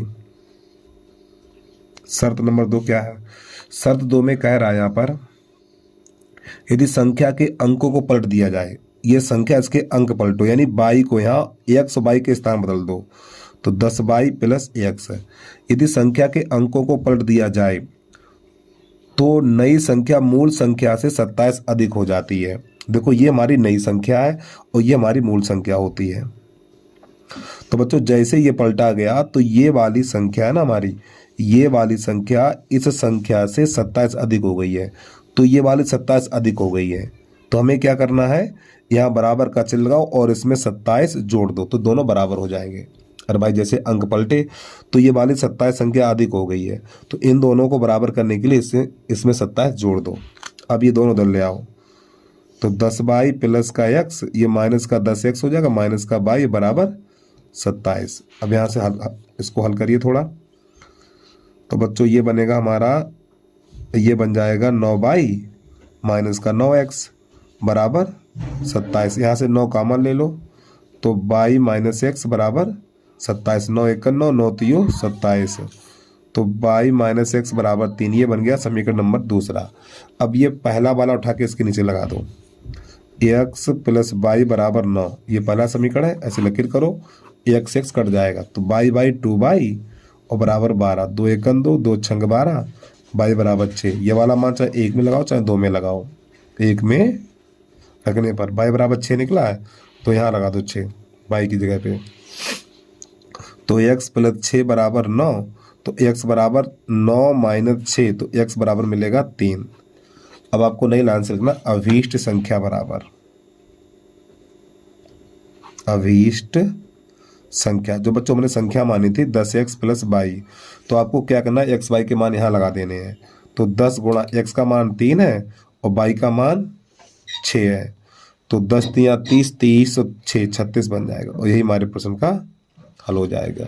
शर्त नंबर 2 क्या है, शर्त 2 में कह रहा है यहाँ पर यदि संख्या के अंकों को पलट दिया जाए, ये संख्या इसके अंक पलटो, यानी बाई को यहाँ x बाई के स्थान बदल दो, तो 10 बाई प्लस x है। यदि संख्या के अंकों को पलट दिया जाए तो नई संख्या मूल संख्या से 27 अधिक हो जाती है। देखो ये हमारी नई संख्या है और ये हमारी मूल संख्या होती है। तो बच्चों जैसे ये पलटा गया तो ये वाली संख्या है ना हमारी, ये वाली संख्या इस संख्या से 27 अधिक हो गई है, तो ये वाली 27 अधिक हो गई है। तो हमें क्या करना है, यहाँ बराबर का चिन्ह लगाओ और इसमें 27 जोड़ दो, तो दोनों बराबर हो जाएंगे। अरे भाई जैसे अंक पलटे तो ये वाली 27 संख्या अधिक हो गई है, तो इन दोनों को बराबर करने के लिए इसमें 27 जोड़ दो। अब ये दोनों उधर ले आओ, तो 10 बाई प्लस का x, ये माइनस का 10x हो जाएगा, माइनस का बाई बराबर 27। अब यहाँ से इसको हल करिए थोड़ा, तो बच्चों ये बनेगा हमारा, ये बन जाएगा 9 बाई माइनस का 9x बराबर 27। यहाँ से 9 कॉमन ले लो, तो बाई माइनस x बराबर 27, 9 1 9, 9 3 27, तो बाई माइनस x बराबर 3, ये बन गया समीकरण नंबर दूसरा। अब ये पहला वाला उठा के इसके नीचे लगा दो, x प्लस बाई बराबर 9, ये पहला समीकरण है, ऐसे लकीर करो, x कट जाएगा, तो बाई बाई 2 बाई और बराबर 12, 2 1 2, 2 6 12, बाई बराबर 6। ये वाला मान चाहे 1 में लगाओ चाहे 2 में लगाओ, 1 में रखने पर बाई बराबर 6 निकला है, तो यहाँ लगा दो 6 बाई की जगह पे, तो x प्लस 6 बराबर 9, तो x बराबर 9 माइनस 6, तो x बराबर मिलेगा 3। अब आपको नई लाइन से लिखना अभीष्ट संख्या बराबर अभीष्ट संख्या, जो बच्चों हमने संख्या मानी थी 10x प्लस बाई, तो आपको क्या करना है, x बाई के मान यहाँ लगा देने हैं। तो 10 गुणा x का मान 3 है और बाई का मान 6 है, तो 10 3 30, 30 और 6 36 बन जाएगा, और यही हमारे प्रश्न का हल हो जाएगा।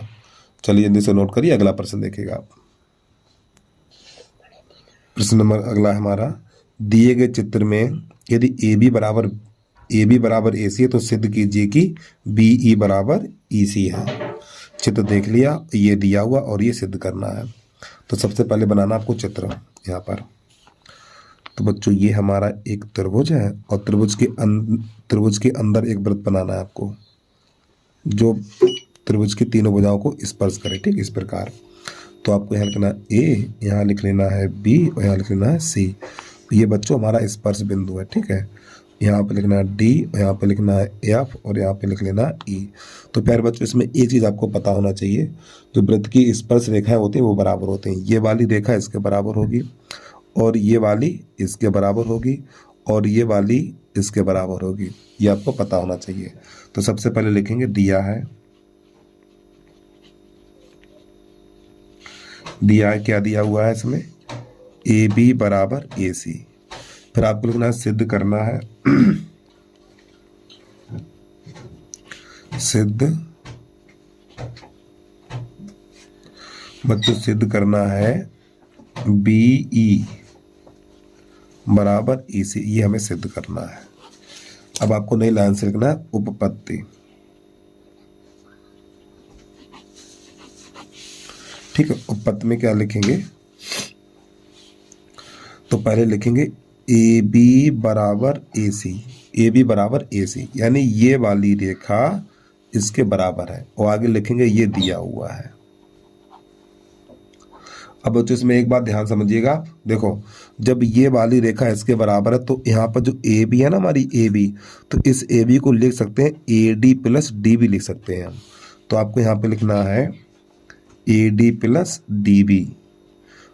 चलिए जल्दी से नोट करिए, अगला प्रश्न देखिएगा आप। प्रश्न नंबर अगला है हमारा, दिए गए चित्र में यदि AB बराबर AC है तो सिद्ध कीजिए कि BE बराबर EC है। चित्र देख लिया, ये दिया हुआ और ये सिद्ध करना है। तो सबसे पहले बनाना आपको चित्र यहाँ पर। तो बच्चों ये हमारा एक त्रिभुज है और त्रिभुज के अंदर एक वृत्त बनाना है आपको। जो त्रिभुज की तीनों भुजाओं को स्पर्श करे, ठीक, इस प्रकार। तो आपको यहाँ लिखना है ए, यहाँ लिख लेना है बी और यहाँ लिख लेना है सी। ये बच्चों हमारा स्पर्श बिंदु है, ठीक है। यहाँ पे लिखना है डी और यहाँ पे लिखना है एफ और यहाँ पे लिख लेना है ई। तो प्यारे बच्चों इसमें एक चीज़ आपको पता होना चाहिए, जो वृत्त की स्पर्श रेखाएं होती हैं वो बराबर होती हैं। ये वाली रेखा इसके बराबर होगी और ये वाली इसके बराबर होगी और ये वाली इसके बराबर होगी, ये आपको पता होना चाहिए। तो सबसे पहले लिखेंगे दिया है, क्या दिया हुआ है इसमें, ए बी बराबर ए सी। फिर आपको लिखना है सिद्ध करना है, सिद्ध बच्चों सिद्ध करना है बी ई बराबर ई सी, ये हमें सिद्ध करना है। अब आपको नई लाइन से लिखना है उपपत्ति, ठीक है। उपपत्ति में क्या लिखेंगे, तो पहले लिखेंगे ए बी बराबर ए सी, ए बी बराबर ए सी, यानी ये वाली रेखा इसके बराबर है, और आगे लिखेंगे ये दिया हुआ है। अब बच्चों इसमें एक बात ध्यान समझिएगा, देखो जब ये वाली रेखा इसके बराबर है तो यहाँ पर जो ए बी है ना हमारी ए बी, तो इस ए बी को लिख सकते हैं A D plus D B लिख सकते हैं हम। तो आपको यहाँ पे लिखना है A D plus D B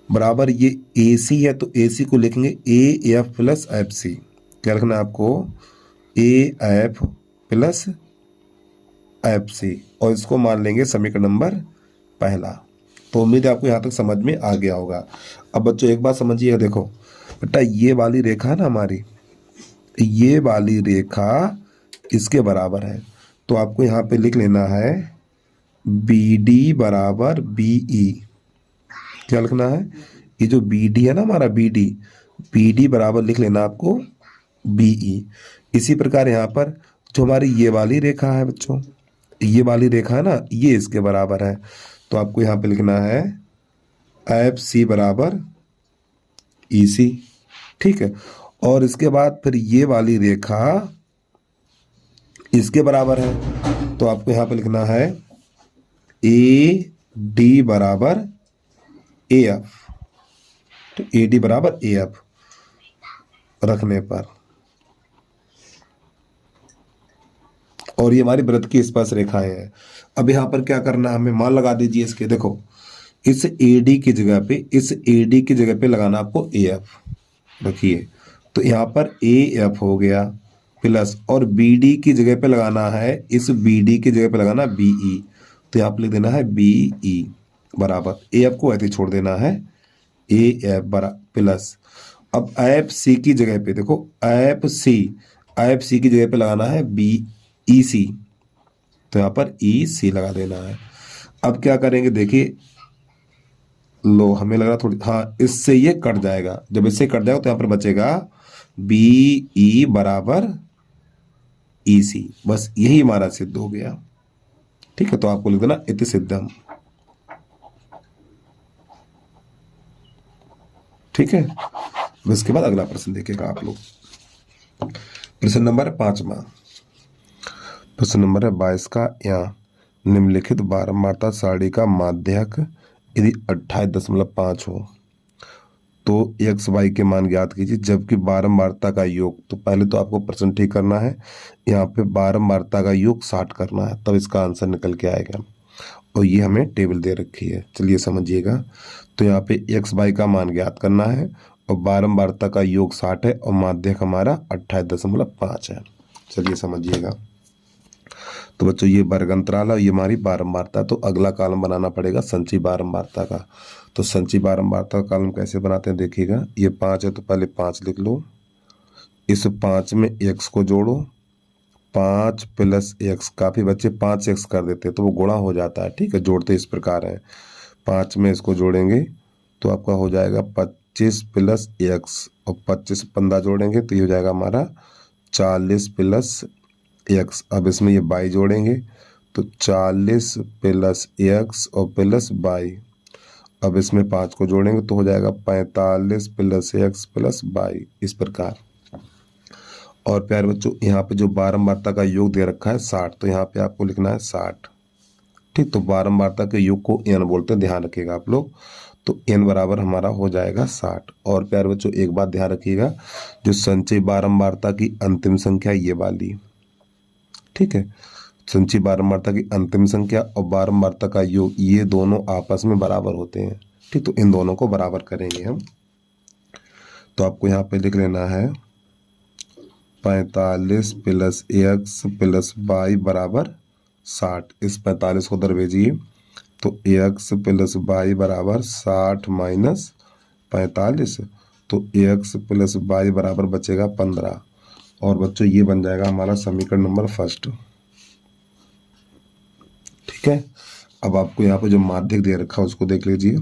बराबर ये ए सी है, तो ए सी को लिखेंगे A F plus F C. क्या लिखना है आपको, A F plus F C, और इसको मान लेंगे समीकरण नंबर पहला। तो उम्मीद है आपको यहाँ तक समझ में आ गया होगा। अब बच्चों एक बात समझिएगा, देखो बेटा ये वाली रेखा है ना हमारी, ये वाली रेखा इसके बराबर है, तो आपको यहाँ पे लिख लेना है बी डी बराबर बी ई। क्या लिखना है, ये जो बी डी है ना हमारा बी डी बराबर लिख लेना आपको बी ई। इसी प्रकार यहाँ पर जो हमारी ये वाली रेखा है बच्चों, ये वाली रेखा है ना, ये इसके बराबर है, तो आपको यहाँ पे लिखना है एफ सी बराबर ई सी, ठीक है। और इसके बाद फिर ये वाली रेखा इसके बराबर है, तो आपको यहाँ पे लिखना है ए डी बराबर ए एफ, तो ए डी बराबर ए एफ रखने पर, और ये हमारी वृत्त की स्पर्श रेखाएं हैं। अब यहाँ पर क्या करना है हमें, मान लगा दीजिए इसके, देखो इस ए डी की जगह पे, इस ए डी की जगह पे लगाना आपको ए एफ रखिए, तो यहाँ पर ए एफ हो गया प्लस, और बी डी की जगह पे लगाना है, इस बी डी की जगह पे लगाना बी ई, तो यहाँ पे लिख देना है बी ई बराबर ए एफ को ऐसे छोड़ देना है ए एफ बराबर प्लस। अब एफ सी की जगह पे देखो, एफ सी की जगह पे लगाना है बी ई सी, तो यहाँ पर ई सी लगा देना है। अब क्या करेंगे देखिए, लो हमें लग रहा थोड़ी, हाँ इससे ये कट जाएगा, जब इससे कट जाएगा तो यहाँ पर बचेगा बी ई बराबर ई सी, बस यही हमारा सिद्ध हो गया, ठीक है। तो आपको लिख देना इति सिद्धम, ठीक है। इसके बाद अगला प्रश्न देखिएगा आप लोग, प्रश्न नंबर 5वां, प्रश्न नंबर है 22 का। यहाँ निम्नलिखित बारंबारता सारणी का माध्यक यदि 28.5 हो तो एक्स वाई के मान ज्ञात कीजिए, जबकि बारंबारता का योग, तो पहले तो आपको प्रश्न ठीक करना है, यहाँ पे बारंबारता का योग 60 करना है, तब इसका आंसर निकल के आएगा, और ये हमें टेबल दे रखी है, चलिए समझिएगा। तो यहाँ पे एक्स वाई का मान ज्ञात करना है और बारंबारता का योग 60 है और माध्यक हमारा 28.5 है, चलिए समझिएगा। तो बच्चों ये वर्ग अंतराल है, ये हमारी बारंबारता, तो अगला कॉलम बनाना पड़ेगा संचयी बारंबारता का। तो संचयी बारंबारता का कॉलम कैसे बनाते हैं देखिएगा, ये 5 है तो पहले 5 लिख लो, इस 5 में x को जोड़ो, 5 प्लस x, काफ़ी बच्चे 5x कर देते हैं तो वो गुणा हो जाता है, ठीक है, जोड़ते इस प्रकार है, 5 में इसको जोड़ेंगे तो आपका हो जाएगा 25 प्लस x, और 25 15 जोड़ेंगे तो ये हो जाएगा हमारा 40 प्लस x। अब इसमें ये y जोड़ेंगे तो 40 प्लस x और प्लस y, अब इसमें 5 को जोड़ेंगे तो हो जाएगा 45 प्लस x प्लस y, इस प्रकार। और प्यारे बच्चों यहाँ पे जो बारंबारता का योग दे रखा है 60, तो यहाँ पे आपको लिखना है 60, ठीक, तो बारंबारता के योग को n बोलते हैं, ध्यान रखिएगा आप लोग। तो n बराबर हमारा हो जाएगा 60। और प्यारे बच्चों एक बात ध्यान रखिएगा, जो संचयी बारंबारता की अंतिम संख्या ये वाली, ठीक है, संचयी बारंबारता की अंतिम संख्या और बारंबारता का योग ये दोनों आपस में बराबर होते हैं। ठीक, तो इन दोनों को बराबर करेंगे हम। तो आपको यहाँ पे लिख लेना है 45 प्लस x प्लस y बराबर 60। इस 45 को दर भेजिए तो x प्लस y बराबर 60 माइनस 45, तो x प्लस y बराबर बचेगा 15। और बच्चों ये बन जाएगा हमारा समीकरण नंबर फर्स्ट। ठीक है, अब आपको यहाँ पे जो माध्यक दे रखा है उसको देख लीजिए।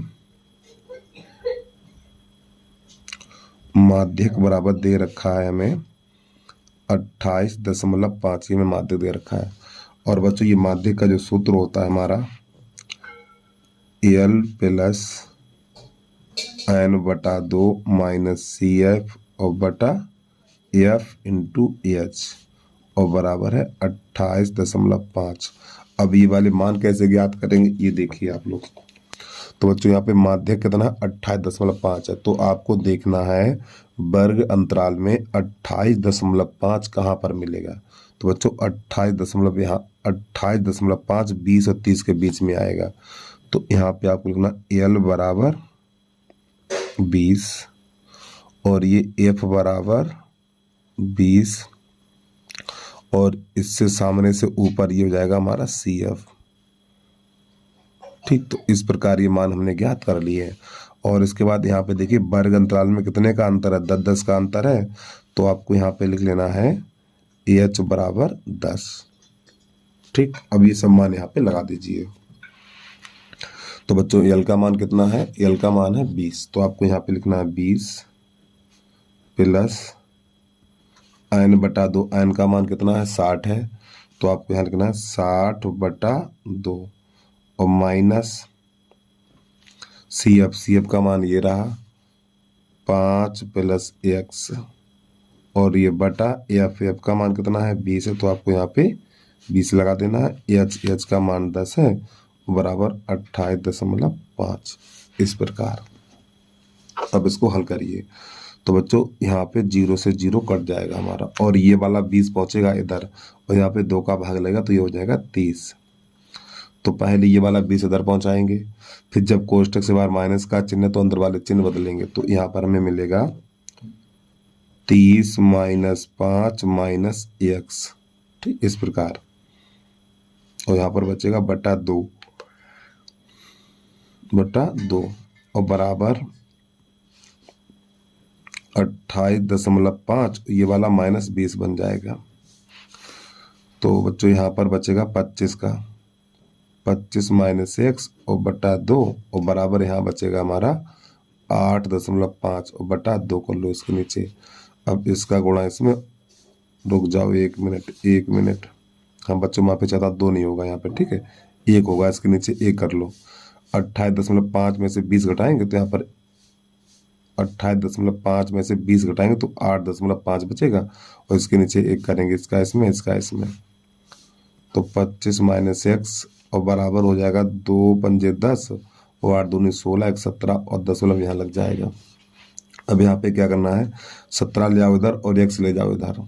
माध्यक बराबर दे रखा है हमें 28.5, ये में माध्यक दे रखा है। और बच्चों ये माध्यक का जो सूत्र होता है हमारा L plus n/2 minus CF और बटा F इंटू H और बराबर है 28.5। अब ये वाले मान कैसे ज्ञात करेंगे ये देखिए आप लोग। तो बच्चों यहाँ पे माध्यक कितना 28.5 है, तो आपको देखना है वर्ग अंतराल में 28.5 कहाँ पर मिलेगा। तो बच्चों 28.5 20 और 30 के बीच में आएगा। तो यहाँ पे आपको लिखना L बराबर 20 और ये F बराबर 20 और इससे सामने से ऊपर ये हो जाएगा हमारा CF। ठीक, तो इस प्रकार ये मान हमने ज्ञात कर लिए है। और इसके बाद यहाँ पे देखिए वर्ग अंतराल में कितने का अंतर है, 10-10 का अंतर है। तो आपको यहाँ पे लिख लेना है H बराबर 10। ठीक, अब ये सब मान यहाँ पे लगा दीजिए। तो बच्चों L का मान कितना है, L का मान है 20। तो आपको यहाँ पे लिखना है 20 प्लस n/2, n का मान कितना है 60 है। तो आपको यहाँ लिखना है 60/2 और माइनस CF का मान ये रहा 5 प्लस x और ये बटा F का मान कितना है 20 है। तो आपको यहाँ पे 20 लगा देना है। H का मान 10 है बराबर 28.5। इस प्रकार अब इसको हल करिए। तो बच्चों यहाँ पे 0 से 0 कट जाएगा हमारा और ये वाला 20 पहुंचेगा इधर और यहाँ पे 2 का भाग लगेगा तो ये हो जाएगा 30। तो पहले ये वाला 20 इधर पहुंचाएंगे, फिर जब कोष्टक से बाहर माइनस का चिन्ह तो अंदर वाले चिन्ह बदलेंगे। तो यहाँ पर हमें मिलेगा 30 माइनस 5 माइनस x। ठीक, इस प्रकार। और यहाँ पर बचेगा बटा 2 और बराबर 28.5, ये वाला माइनस 20 बन जाएगा। तो बच्चों यहाँ पर बचेगा 25 का 25 माइनस x और बटा 2 और बराबर यहाँ बचेगा हमारा 8.5 और बटा 2 कर लो इसके नीचे। अब इसका गुणा इसमें, रुक जाओ 1 मिनट। हाँ बच्चों वहाँ पे ज़्यादा 2 नहीं होगा यहाँ पे, ठीक है 1 होगा, इसके नीचे 1 कर लो। 28.5 में से 20 घटाएंगे तो यहाँ पर 28.5 में से 20 घटाएंगे तो 8.5 बचेगा और इसके नीचे 1 करेंगे, इसका इसमें इसका इसमें। तो 25 माइनस x और बराबर हो जाएगा 2 पंजे 10 और 8 दूनी 16, 1 17 और 10 यहाँ लग जाएगा। अब यहाँ पे क्या करना है 17 ले जाओ इधर और x ले जाओ इधर।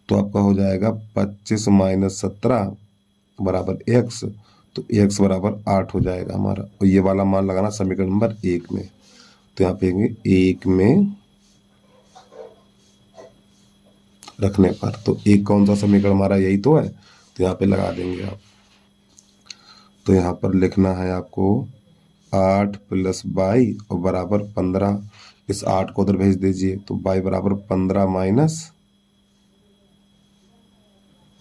तो आपका हो जाएगा 25 माइनस 17 बराबर x, तो x बराबर 8 हो जाएगा हमारा। और ये वाला मान लगाना समीकरण नंबर 1 में। तो यहाँ पे 1 में रखने पर, तो 1 कौन सा समीकरण हमारा यही तो है, तो यहाँ पे लगा देंगे आप। तो यहाँ पर लिखना है आपको 8 प्लस y और बराबर 15। इस 8 को उधर भेज दीजिए तो y बराबर 15 माइनस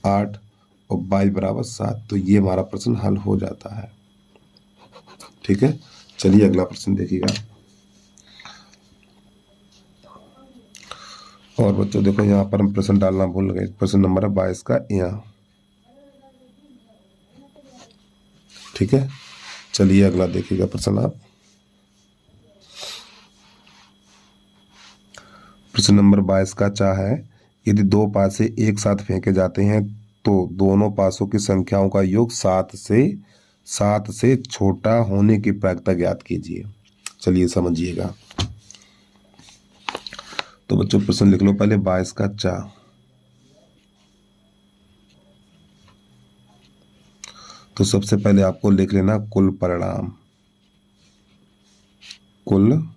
8 और y बराबर 7। तो ये हमारा प्रश्न हल हो जाता है। ठीक है, चलिए अगला प्रश्न देखिएगा। और बच्चों देखो यहाँ पर हम प्रश्न डालना भूल गए। प्रश्न नंबर है 22 का यहाँ। ठीक है, चलिए अगला देखिएगा प्रश्न आप। प्रश्न नंबर 22 का क्या है, यदि 2 पासे एक साथ फेंके जाते हैं तो दोनों पासों की संख्याओं का योग 7 से 7 से छोटा होने की प्रायिकता ज्ञात कीजिए। चलिए समझिएगा। तो बच्चों प्रश्न लिख लो पहले 22 का चा। तो सबसे पहले आपको लिख लेना कुल परिणाम। कुल,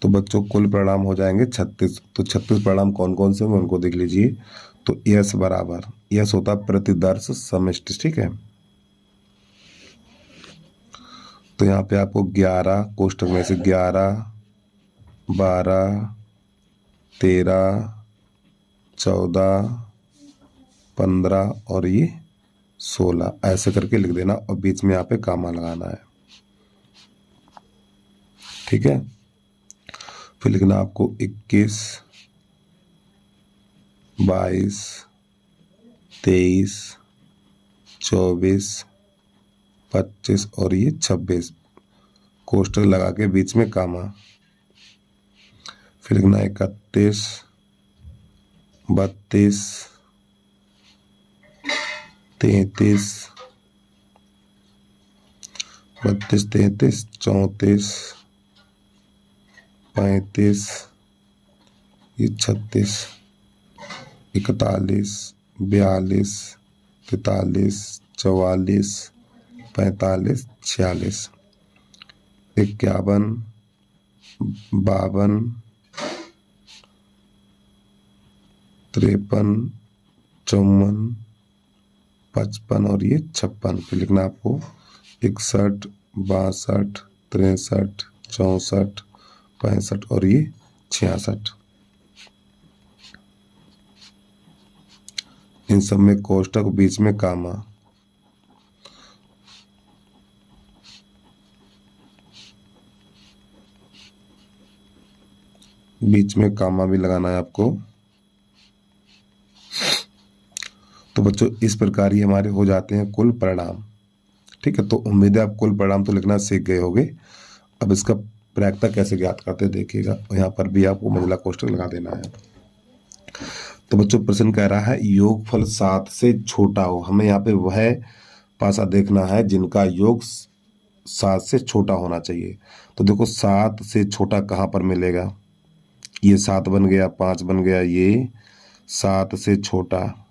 तो बच्चों कुल परिणाम हो जाएंगे 36। तो 36 परिणाम कौन कौन से होंगे उनको देख लीजिए। तो यस बराबर, यस होता प्रतिदर्श समष्टि, ठीक है। तो यहाँ पे आपको 11 कोष्टक में से 11, 12, 13, 14, 15 और ये 16 ऐसे करके लिख देना और बीच में यहाँ पे कामा लगाना है, ठीक है। फिर लिखना आपको 21, 22, 23, 24, 25 और ये 26 कोष्टक लगा के बीच में कामा। फिर लिखना 31, 32, 33, 34, 35, ये 36, 41, 42, 43, 44, 45, 46, 51, 52, 53, 54, 55 और ये 56। फिर लिखना आपको 61, 62, 63, 64, 65 और ये 66। इन सब में कोष्टक बीच में कामा। बीच में कामा भी लगाना है आपको। तो बच्चों इस प्रकार ही हमारे हो जाते हैं कुल परिणाम, ठीक है। तो उम्मीद है आप कुल परिणाम तो लिखना सीख गए होंगे। अब इसका प्रायिकता कैसे ज्ञात करते हैं देखिएगा। यहाँ पर भी आपको महिला कोष्टक लगा देना है। तो बच्चों प्रश्न कह रहा है योगफल 7 से छोटा हो। हमें यहाँ पे वह पासा देखना है जिनका योग 7 से छोटा होना चाहिए। तो देखो 7 से छोटा कहाँ पर मिलेगा। ये 7 बन गया, 5 बन गया, ये 7 से छोटा।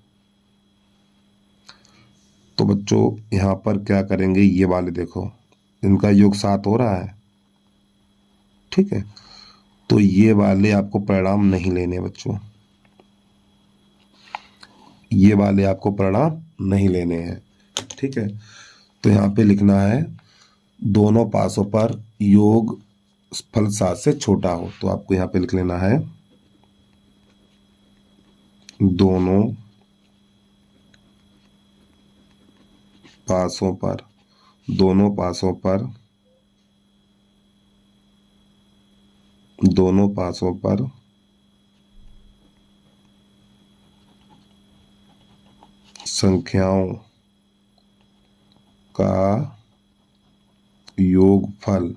तो बच्चों यहाँ पर क्या करेंगे, ये वाले देखो इनका योग 7 हो रहा है, ठीक है। तो ये वाले आपको परिणाम नहीं लेने बच्चों, ये वाले आपको परिणाम नहीं लेने हैं, ठीक है। तो यहाँ पे लिखना है दोनों पासों पर योग फल 7 से छोटा हो। तो आपको यहाँ पे लिख लेना है दोनों पासों पर, दोनों पासों पर, दोनों पासों पर संख्याओं का योगफल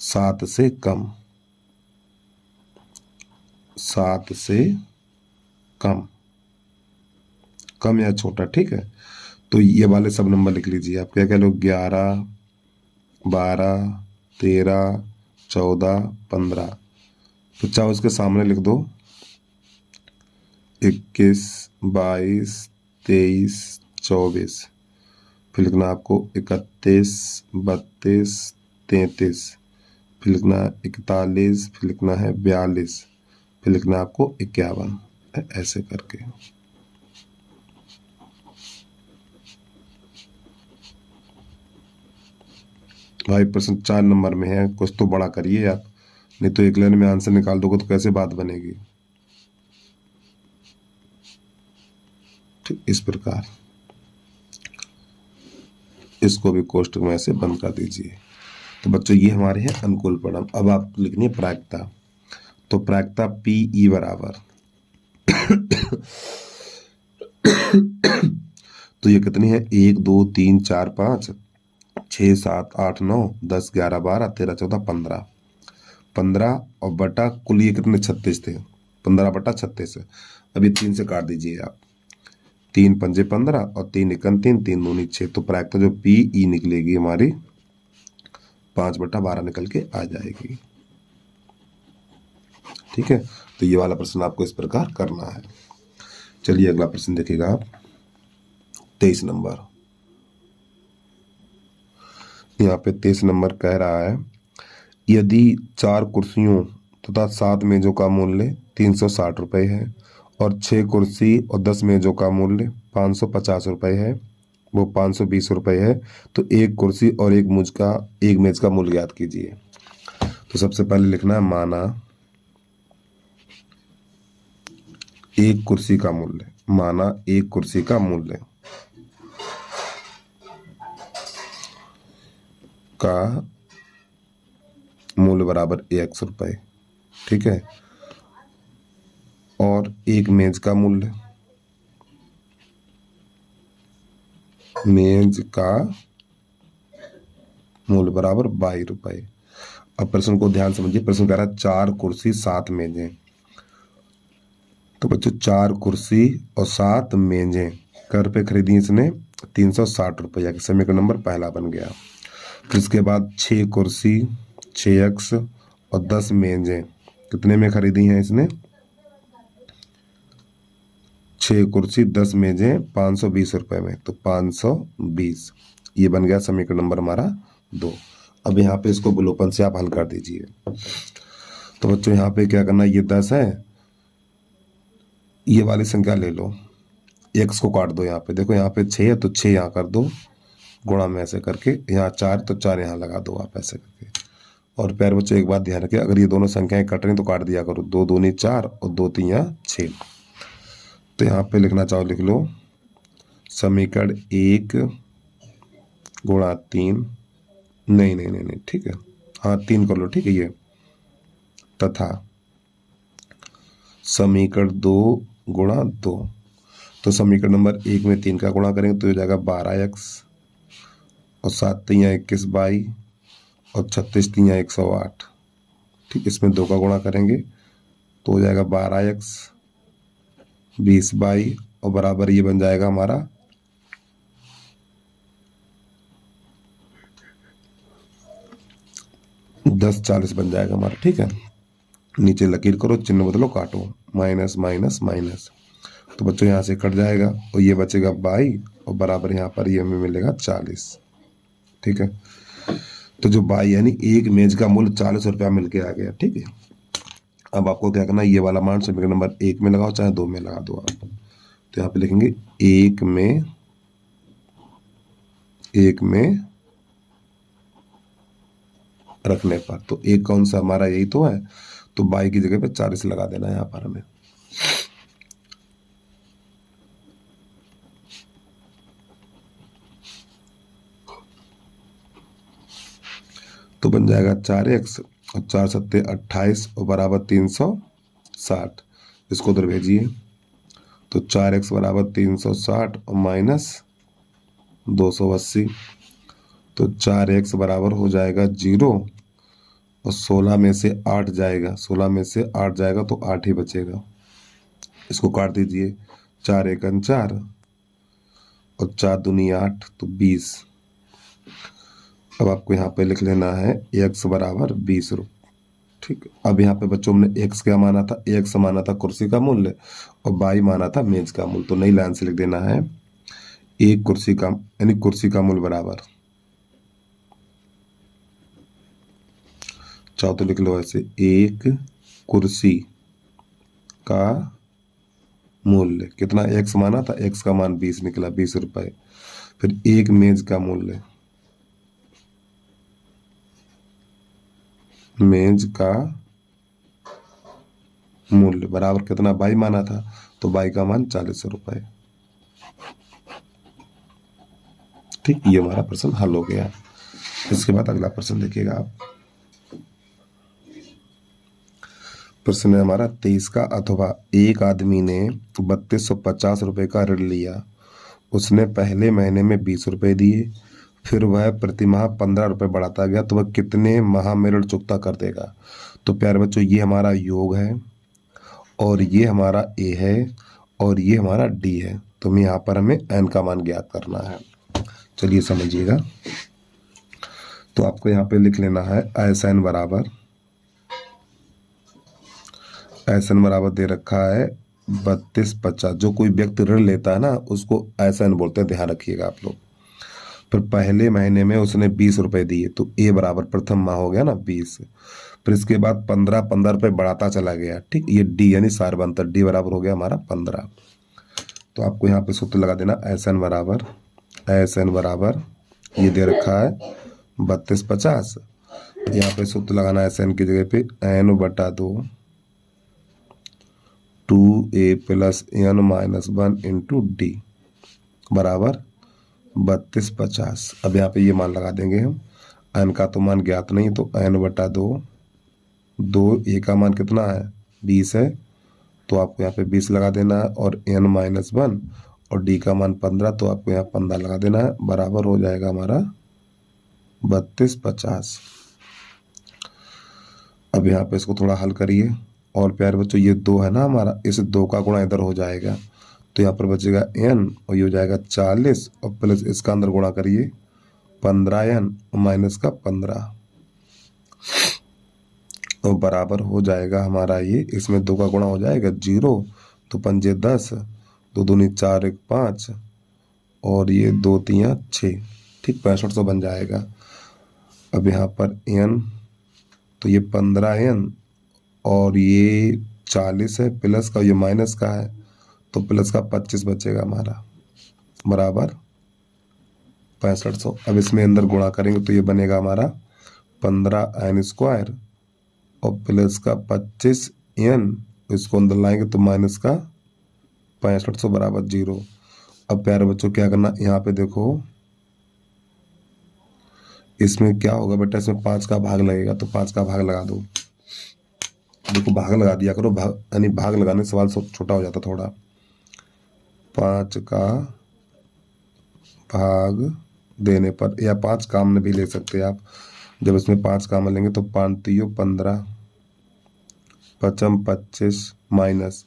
7 से कम, 7 से कम, कम या छोटा, ठीक है। तो ये वाले सब नंबर लिख लीजिए आप। क्या क्या लोग 11, 12, 13, 14, 15। तो चाहे उसके सामने लिख दो 21, 22, 23, 24। फिर लिखना आपको 31, 32, 33। फिर लिखना 41, फिर लिखना है 42, फिर लिखना आपको 51, ऐसे करके। भाई प्रश्न 4 नंबर में है, कुछ तो बड़ा करिए आप, नहीं तो एक लाइन में आंसर निकाल दोगे तो कैसे बात बनेगी, ठीक। इस प्रकार इसको भी कोष्टक में ऐसे बंद कर दीजिए। तो बच्चों ये हमारे हैं अनुकूल परिणाम। अब आप लिखनी है प्रायिकता। तो प्रायिकता PE बराबर तो ये कितनी है, 1, 2, 3, 4, 5, 6, 7, 8, 9, 10, 11, 12, 13, 14, 15, 15 और बटा कुल ये कितने 36 थे, 15 बटा 36 है। अभी 3 से काट दीजिए आप, 3 पंजे 15 और 3 एकम 3, 3 दूनी 6। तो प्रायिकता जो पी ई निकलेगी हमारी 5/12 निकल के आ जाएगी। ठीक है, तो ये वाला प्रश्न आपको इस प्रकार करना है। चलिए अगला प्रश्न देखिएगा आप, 23 नंबर। यहाँ पे 23 नंबर कह रहा है, यदि 4 कुर्सियों तथा 7 मेजों का मूल्य 360 रुपये है और 6 कुर्सी और 10 मेजों का मूल्य 550 रुपये है, वो 520 रुपये है, तो एक कुर्सी और एक मेज का मूल्य ज्ञात कीजिए। तो सबसे पहले लिखना है माना एक कुर्सी का मूल्य, माना एक कुर्सी का मूल्य का मूल्य बराबर x रुपये। ठीक है, और एक मेज का मूल्य, मेज का मूल्य बराबर 22 रुपये। अब प्रश्न को ध्यान समझिए, प्रश्न कह रहा है 4 कुर्सी 7 मेजें। तो बच्चों 4 कुर्सी और 7 मेजें कर पे खरीदी इसने 360 रुपया, के समीकरण नंबर पहला बन गया। फिर इसके बाद 6 कुर्सी 6x और 10 मेजें कितने में खरीदी हैं इसने, 6 कुर्सी 10 मेजें 520 रुपये में, तो 520, ये बन गया समीकरण नंबर हमारा 2। अब यहाँ पे इसको विलोपन से आप हल कर दीजिए। तो बच्चों यहाँ पे क्या करना, ये 10 है, ये वाली संख्या ले लो, x को काट दो। यहाँ पे देखो, यहाँ पे 6 है तो 6 यहाँ कर दो, गुणा में ऐसे करके, यहाँ 4 तो 4 यहाँ लगा दो आप ऐसे करके। और प्यारे बच्चों एक बात ध्यान रखिए, अगर ये दोनों संख्याएं कट रही तो काट दिया करो, 2 दूनी 4 और 2 3 6। तो यहाँ पे लिखना चाहो लिख लो, समीकरण 1 गुणा 3, नहीं, ठीक है, हाँ 3 कर लो, ठीक है ये, तथा समीकरण 2 गुणा 2। तो समीकरण नंबर 1 में 3 का गुणा करेंगे तो हो जाएगा 12x और 7 3 21 22 और 36 3 108। ठीक, इसमें 2 का गुणा करेंगे तो हो जाएगा 12x 20 22 और बराबर ये बन जाएगा हमारा 10 40 बन जाएगा हमारा। ठीक है, नीचे लकीर करो, चिन्ह बदलो, काटो, माइनस माइनस माइनस, तो बच्चों यहाँ से कट जाएगा और ये बचेगा 22 और बराबर यहाँ पर ये हमें मिलेगा 40। ठीक है, तो जो 22 यानी एक मेज का मूल्य 40 रुपया मिल के आ गया। ठीक है, अब आपको क्या करना है, ये वाला मान समीकरण नंबर 1 में लगाओ चाहे 2 में लगा दो आप। तो यहाँ पे लिखेंगे 1 में रखने पर, तो 1 कौन सा हमारा यही तो है, तो 22 की जगह पे 40 लगा देना है यहाँ पर हमें। तो बन जाएगा 4x और 4 सत्ते 28 और बराबर 360। इसको उधर भेजिए, तो 4x बराबर 360 और माइनस 280, तो 4x बराबर हो जाएगा 0 और 16 में से 8 जाएगा, 16 में से 8 जाएगा तो 8 ही बचेगा। इसको काट दीजिए, 4 एकम 4 और 4 दूनी 8 तो 20। अब आपको यहाँ पे लिख लेना है x बराबर 20 रुपये। ठीक, अब यहाँ पे बच्चों ने x क्या माना था, x माना था कुर्सी का मूल्य और y माना था मेज का मूल्य। तो नई लाइन से लिख देना है एक कुर्सी का, यानी कुर्सी का मूल्य बराबर, चाहो तो लिख लो ऐसे, एक कुर्सी का मूल्य कितना, x माना था, x का मान 20 निकला, 20 रुपये। फिर एक मेज का मूल्य, मेज का मूल्य बराबर कितना, 22 माना था, तो 22 का मान 40 रुपये। ठीक, ये हमारा प्रश्न हल हो गया। इसके बाद अगला प्रश्न देखिएगा आप, प्रश्न है हमारा 23 का, अथवा एक आदमी ने 3250 रुपये का ऋण लिया, उसने पहले महीने में 20 रुपये दिए, फिर वह प्रतिमाह 15 रुपये बढ़ाता गया, तो वह कितने माह में ऋण चुकता कर देगा। तो प्यारे बच्चों ये हमारा योग है और ये हमारा ए है और ये हमारा डी है। तो यहाँ पर हमें n का मान ज्ञात करना है। चलिए समझिएगा। तो आपको यहाँ पे लिख लेना है SN बराबर दे रखा है 3250। जो कोई व्यक्ति ऋण लेता है ना उसको SN बोलते हैं, ध्यान रखिएगा आप लोग। फिर पहले महीने में उसने 20 रुपए दिए तो A बराबर प्रथम माह हो गया ना 20। फिर इसके बाद 15 रुपए बढ़ाता चला गया, ठीक। ये D यानी सार्वंतर D बराबर हो गया हमारा 15। तो आपको यहाँ पे सूत्र लगा देना SN बराबर ये दे रखा है 3250। यहाँ पे सूत्र लगाना SN की जगह पे N/2 2A + N - 1 × D बराबर 3250। अब यहाँ पे ये मान लगा देंगे हम। n का तो मान ज्ञात नहीं, तो N/2 2A का मान कितना है 20 है, तो आपको यहाँ पे 20 लगा देना है, और N - 1 और D का मान 15, तो आपको यहाँ 15 लगा देना है, बराबर हो जाएगा हमारा 3250। अब यहाँ पे इसको थोड़ा हल करिए। और प्यारे बच्चों ये 2 है ना हमारा, इस 2 का गुणा इधर हो जाएगा, तो यहाँ पर बचेगा n और ये हो जाएगा 40, और प्लस इसका अंदर गुणा करिए 15n और माइनस का 15, और बराबर हो जाएगा हमारा ये, इसमें 2 का गुणा हो जाएगा 0, तो 5 10, 2 दूनी 4 1 5, और ये 2 3 6, ठीक 6500 बन जाएगा। अब यहाँ पर n, तो ये 15n और ये 40 है, प्लस का ये माइनस का है, तो प्लस का 25 बचेगा हमारा, बराबर 6500। अब इसमें अंदर गुणा करेंगे तो ये बनेगा हमारा 15n² और प्लस का 25n, इसको अंदर लाएंगे तो माइनस का 6500 बराबर 0। अब प्यारे बच्चों क्या करना, यहाँ पे देखो इसमें क्या होगा बेटा, इसमें 5 का भाग लगेगा, तो 5 का भाग लगा दो। देखो भाग लगा दिया करो, भाग यानी भाग लगाने से सवाल छोटा हो जाता थोड़ा। 5 का भाग देने पर, या 5 काम में भी ले सकते हैं आप। जब इसमें 5 काम लेंगे तो 5 3 15, 5 25 माइनस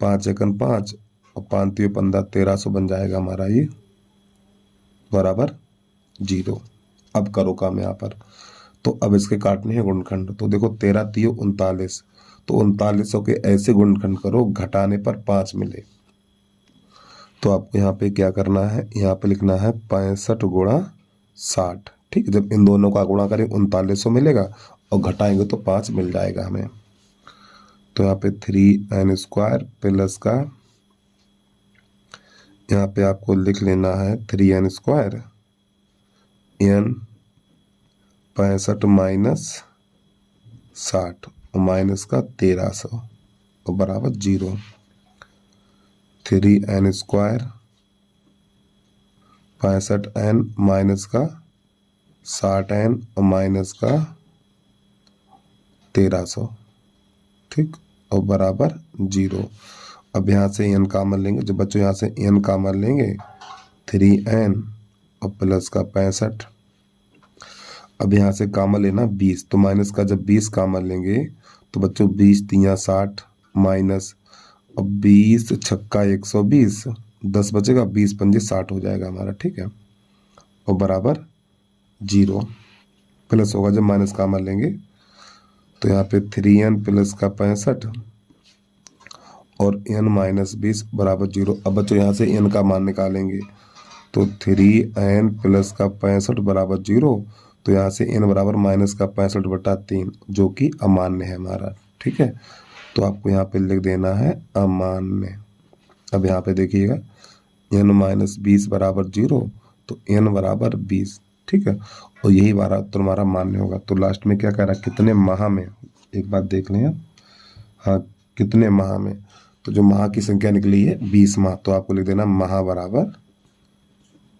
5 1 5 और 5 3 15, 1300 बन जाएगा हमारा ये, बराबर 0। अब करो काम यहाँ पर। तो अब इसके काटने हैं गुणनखंड। तो देखो 13 3 39, तो 3900 के ऐसे गुणनखंड करो घटाने पर 5 मिले। तो आपको यहाँ पे क्या करना है, यहाँ पे लिखना है 65 × 60, ठीक। जब इन दोनों का गुणा करें 3900 मिलेगा और घटाएंगे तो 5 मिल जाएगा हमें। तो यहाँ पे 3n² प्लस का, यहाँ पे आपको लिख लेना है 3n², n 65 माइनस 60 और माइनस का 1300 और बराबर 0। 3n² 65n माइनस का 60n और माइनस का 1300, ठीक, और बराबर 0। अब यहाँ से n कॉमन लेंगे, जब बच्चों यहाँ से n कॉमन लेंगे 3n और प्लस का 65। अब यहाँ से कॉमन लेना 20, तो माइनस का जब 20 कॉमन लेंगे तो बच्चों 20 3 60 माइनस, अब 20 छक्का 120, 10 बचेगा, 20 पंजे 60 हो जाएगा हमारा, ठीक है, और बराबर 0। प्लस होगा जब माइनस कॉमन लेंगे, तो यहाँ पे 3n प्लस का 65 और n माइनस 20 बराबर 0। अब बच्चों यहाँ से n का मान निकालेंगे, तो 3n प्लस का 65 बराबर 0, तो यहाँ से n बराबर माइनस का 65/3, जो कि अमान्य है हमारा, ठीक है। तो आपको यहाँ पे लिख देना है अमान्य। अब यहाँ पे देखिएगा n माइनस 20 बराबर 0, तो n बराबर 20, ठीक है, और यही हमारा उत्तर हमारा मान्य होगा। तो लास्ट में क्या कह रहा है, कितने माह में, एक बात देख लें आप, हाँ कितने माह में, तो जो माह की संख्या निकली है 20 माह, तो आपको लिख देना माह बराबर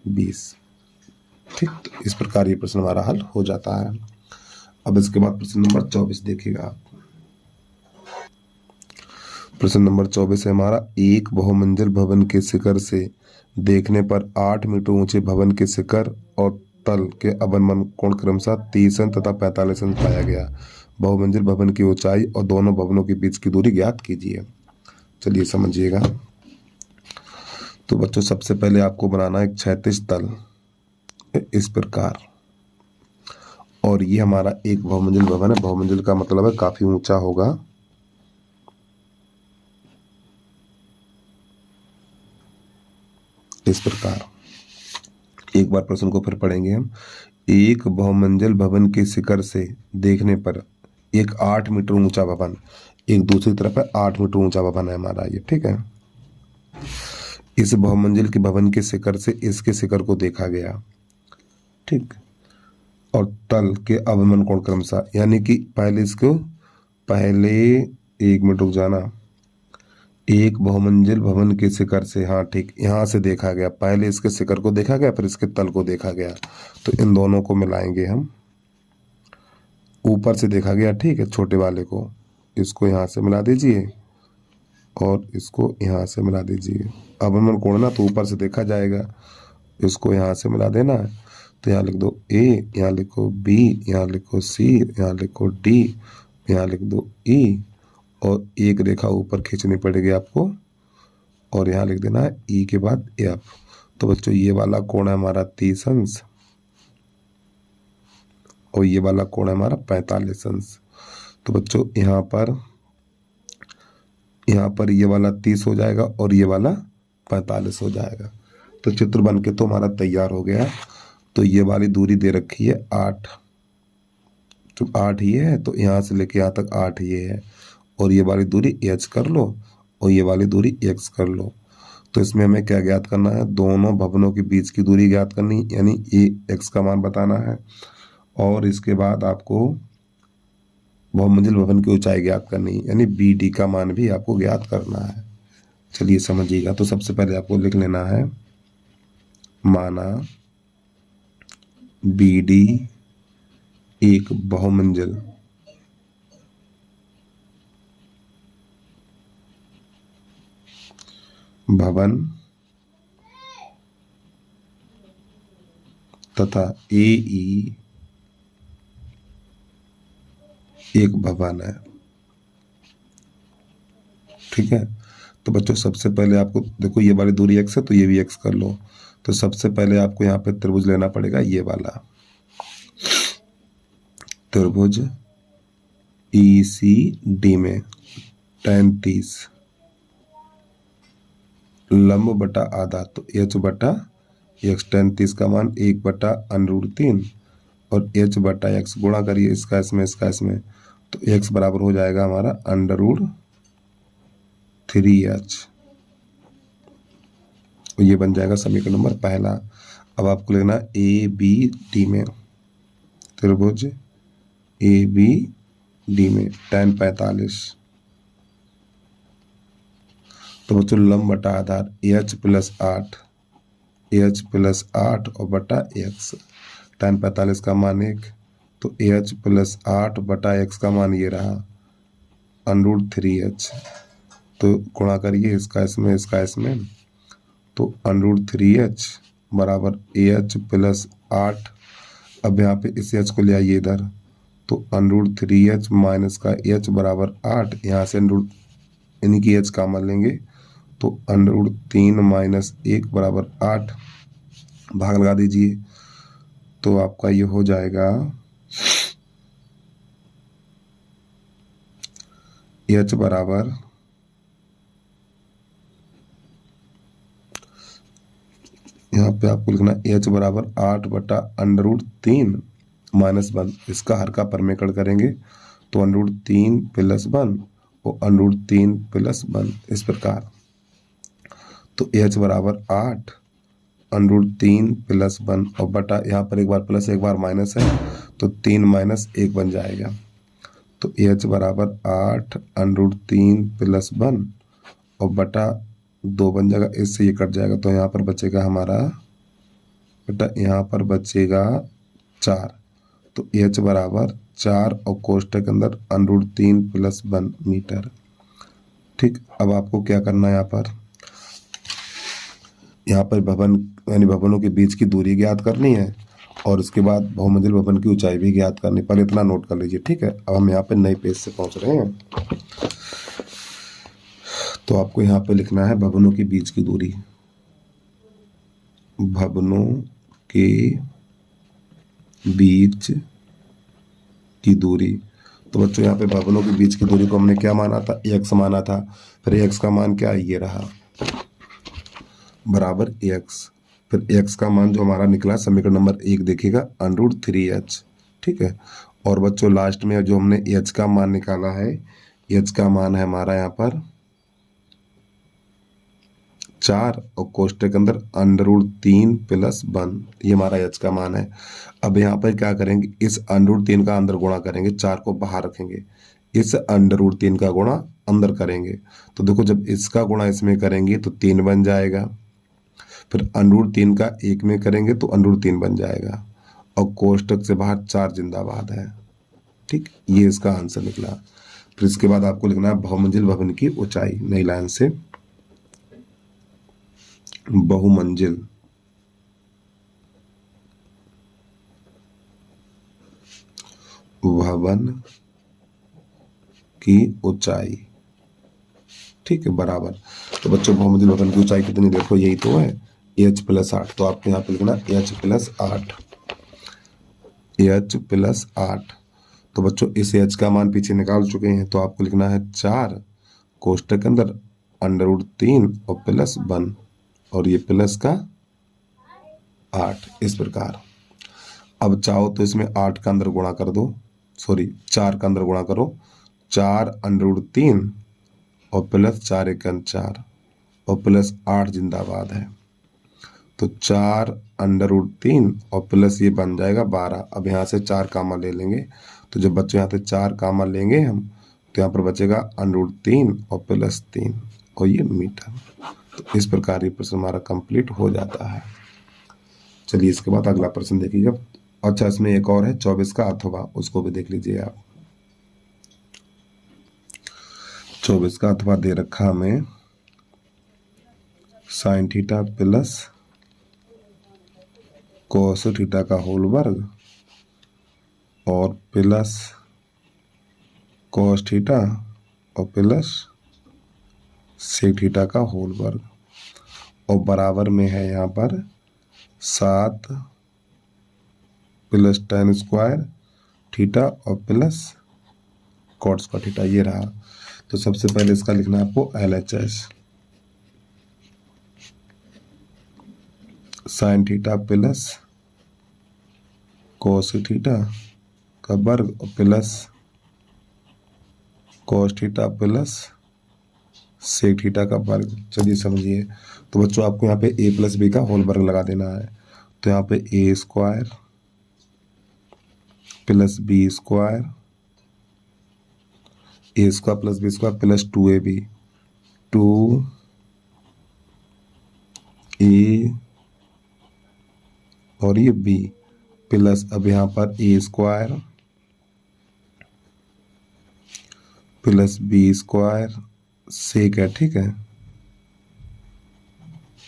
20, ठीक। तो इस प्रकार ये प्रश्न हमारा हल हो जाता है। अब इसके बाद प्रश्न नंबर 24 देखिएगा आप। प्रश्न नंबर 24 है हमारा, एक बहुमंजिल भवन के शिखर से देखने पर 8 मीटर ऊंचे भवन के शिखर और तल के अवनमन कोण क्रमशः 30 अंश तथा 45 अंश पाया गया। बहुमंजिल भवन की ऊंचाई और दोनों भवनों के बीच की दूरी ज्ञात कीजिए। चलिए समझिएगा। तो बच्चों सबसे पहले आपको बनाना है एक क्षैतिज तल इस प्रकार, और ये हमारा एक बहुमंजिल भवन है। बहुमंजिल का मतलब है काफी ऊंचा होगा। इस प्रकार एक बार प्रश्न को फिर पढ़ेंगे हम। एक बहुमंजिल भवन के शिखर से देखने पर एक 8 मीटर ऊंचा भवन, एक दूसरी तरफ है 8 मीटर ऊंचा भवन है हमारा ये, ठीक है। इस बहुमंजिल के भवन के शिखर से इसके शिखर को देखा गया, ठीक, और तल के अवमन कोण क्रमशः, यानी कि पहले 1 मिनट रुक जाना। एक बहुमंजिल भवन के शिखर से, हाँ ठीक, यहाँ से देखा गया, पहले इसके शिखर को देखा गया फिर इसके तल को देखा गया, तो इन दोनों को मिलाएंगे हम। ऊपर से देखा गया, ठीक है, छोटे वाले को, इसको यहाँ से मिला दीजिए और इसको यहाँ से मिला दीजिए। अवमन कोण ना, तो ऊपर से देखा जाएगा, इसको यहाँ से मिला देना है। तो यहाँ लिख दो ए, यहाँ लिखो बी, यहाँ लिखो सी, यहाँ लिखो डी, यहाँ लिख दो ई, और एक रेखा ऊपर खींचनी पड़ेगी आपको, और यहाँ लिख देना है ई के बाद एफ। तो बच्चों ये वाला कोण है हमारा 30 अंश और ये वाला कोण है हमारा 45 अंश। तो बच्चों यहाँ पर ये वाला 30 हो जाएगा और ये वाला 45 हो जाएगा। तो चित्र बन के तो हमारा तैयार हो गया। तो ये वाली दूरी दे रखी है 8, तो 8 ये है, तो यहाँ से लेके यहाँ तक 8 ये है, और ये वाली दूरी h कर लो और ये वाली दूरी x कर लो। तो इसमें हमें क्या ज्ञात करना है, दोनों भवनों के बीच की दूरी ज्ञात करनी, यानी ये x का मान बताना है, और इसके बाद आपको बहुमंजिल भवन की ऊंचाई ज्ञात करनी, यानी BD का मान भी आपको ज्ञात करना है। चलिए समझिएगा। तो सबसे पहले आपको लिख लेना है, माना BD एक बहुमंजिल भवन तथा AE एक भवन है, ठीक है। तो बच्चों सबसे पहले आपको देखो, ये वाली दूरी x है तो ये भी x कर लो। तो सबसे पहले आपको यहाँ पे त्रिभुज लेना पड़ेगा, ये वाला त्रिभुज ECD में tan 30 लंब बटा आधा, तो h बटा x, tan 30 का मान 1 बटा √3 और h बटा x, गुणा करिए इसका इसमें इसका इसमें, तो x बराबर हो जाएगा हमारा √3h। ये बन जाएगा समीकरण नंबर पहला। अब आपको लिखना ABD में त्रिभुज ABD में tan 45, तो बच्चों लंब बटा आधार h प्लस 8 और बटा x, tan 45 का मान 1, तो h प्लस 8 बटा x का मान ये रहा √3h। तो गुणा करिए इसका इसमें इसका इसमें, तो √3h बराबर ah प्लस 8। अब यहाँ पे इस h को ले आइए इधर, तो √3h माइनस का h बराबर 8, यहाँ से इन्हीं की h का मान लेंगे, तो √3 माइनस 1 बराबर 8, भाग लगा दीजिए, तो आपका ये हो जाएगा h बराबर यहाँ पे आपको लिखना h बराबर 8 बटा √3 माइनस 1, इसका हर का परमेकड़ करेंगे तो √3 प्लस 1 और √3 प्लस 1 इस प्रकार। तो h बराबर 8 √3 प्लस 1 और बटा यहाँ पर एक बार प्लस एक बार माइनस है, तो 3 माइनस 1 बन जाएगा। तो h बराबर 8 √3 प्लस 1 और बटा 2 बन जाएगा, इससे ये कट जाएगा, तो यहाँ पर बचेगा हमारा बेटा, यहाँ पर बचेगा 4। तो h बराबर 4 और कोष्टक के अंदर √3 प्लस 1 मीटर, ठीक। अब आपको क्या करना है, यहाँ पर भवन यानी भवनों के बीच की दूरी ज्ञात करनी है और उसके बाद बहुमंजिल भवन की ऊंचाई भी ज्ञात करनी, पर इतना नोट कर लीजिए, ठीक है। अब हम यहाँ पे नए पेज से पहुँच रहे हैं। तो आपको यहाँ पे लिखना है भवनों के बीच की दूरी, भवनों के बीच की दूरी। तो बच्चों यहाँ पे भवनों के बीच की दूरी को हमने क्या माना था, x माना था। फिर x का मान क्या ये रहा, बराबर x। फिर x का मान जो हमारा निकला समीकरण नंबर 1 देखिएगा √3h। ठीक है। और बच्चों लास्ट में जो हमने h का मान निकाला है, h का मान है हमारा यहाँ पर 4 और कोष्टक के अंदर √3 + 1, ये हमारा h का मान है। अब यहाँ पर क्या करेंगे, इस √3 का अंदर गुणा करेंगे, 4 को बाहर रखेंगे, इस √3 का गुणा अंदर करेंगे। तो देखो जब इसका गुणा इसमें करेंगे तो 3 बन जाएगा। फिर √3 का 1 में करेंगे तो √3 बन जाएगा। और कोष्टक से बाहर 4 जिंदाबाद है। ठीक, ये इसका आंसर निकला। फिर इसके बाद आपको लिखना है बहुमंजिल भवन की ऊंचाई। नई लाइन से बहुमंजिल भवन की ऊंचाई। ठीक है, बराबर। तो बच्चों बहुमंजिल भवन की ऊंचाई कितनी, देखो यही तो है h + 8। तो आपको यहाँ पे लिखना h + 8, h + 8। तो बच्चों इस h का मान पीछे निकाल चुके हैं, तो आपको लिखना है 4 कोष्टक के अंदर √3 और +1 और ये प्लस का 8, इस प्रकार। अब चाहो तो इसमें 8 का अंदर गुणा कर दो, सॉरी 4 का अंदर गुणा करो, 4 √3 और +4 × 4 और +8 जिंदाबाद है। तो 4 √3 और प्लस ये बन जाएगा 12। अब यहाँ से 4 कामा ले लेंगे, तो जब बच्चों यहाँ से 4 कामा लेंगे हम, तो यहाँ पर बचेगा √3 और +3 और ये मीटर। तो इस प्रकार ये प्रश्न हमारा कंप्लीट हो जाता है। चलिए इसके बाद अगला प्रश्न देखिए। अच्छा इसमें एक और है 24 का अथवा, उसको भी देख लीजिए आप। 24 का अथवा दे रखा हमें sin theta plus cos theta का होल वर्ग और प्लस cos थीटा और प्लस sec थीटा का होल वर्ग, और बराबर में है यहाँ पर 7 + tan² थीटा और प्लस cos का थीटा, ये रहा। तो सबसे पहले इसका लिखना है आपको LHS, sin theta plus cos theta का वर्ग और plus cos theta plus sec theta का वर्ग। चलिए समझिए। तो बच्चों आपको यहाँ पे a + b का होल वर्ग लगा देना है। तो यहाँ पे a² + b² a² + b² + 2ab 2a और ये b प्लस, अब यहाँ पर a² + b² सेक है, ठीक है,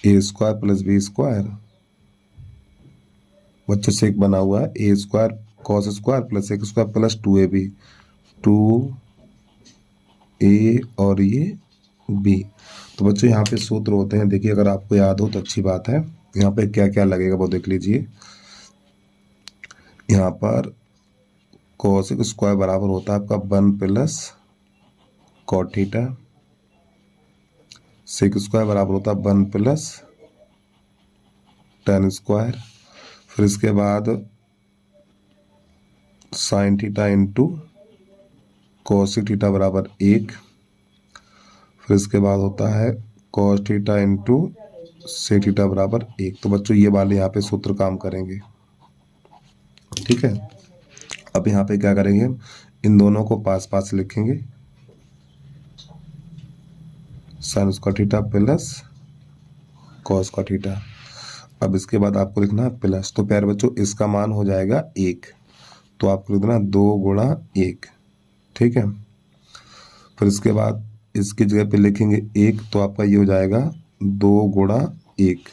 a² + b² बच्चों सेक बना हुआ है a² cos² + sec² + 2ab 2a और ये b। तो बच्चों यहाँ पे सूत्र होते हैं, देखिए अगर आपको याद हो तो अच्छी बात है। यहाँ पे क्या क्या लगेगा वो देख लीजिए। यहाँ पर cos² बराबर होता है आपका 1 + cot थीटा, sec² बराबर होता है 1 + tan²। फिर इसके बाद sin थीटा × cos थीटा बराबर 1। फिर इसके बाद होता है cos थीटा × sec थीटा बराबर 1। तो बच्चों ये वाले यहाँ पे सूत्र काम करेंगे, ठीक है। अब यहाँ पे क्या करेंगे, इन दोनों को पास पास लिखेंगे, sin² theta plus cos² theta. अब इसके बाद आपको लिखना है प्लस। तो प्यारे बच्चों इसका मान हो जाएगा 1, तो आपको लिखना 2 × 1, ठीक है। फिर इसके बाद इसकी जगह पे लिखेंगे 1, तो आपका ये हो जाएगा 2 × 1,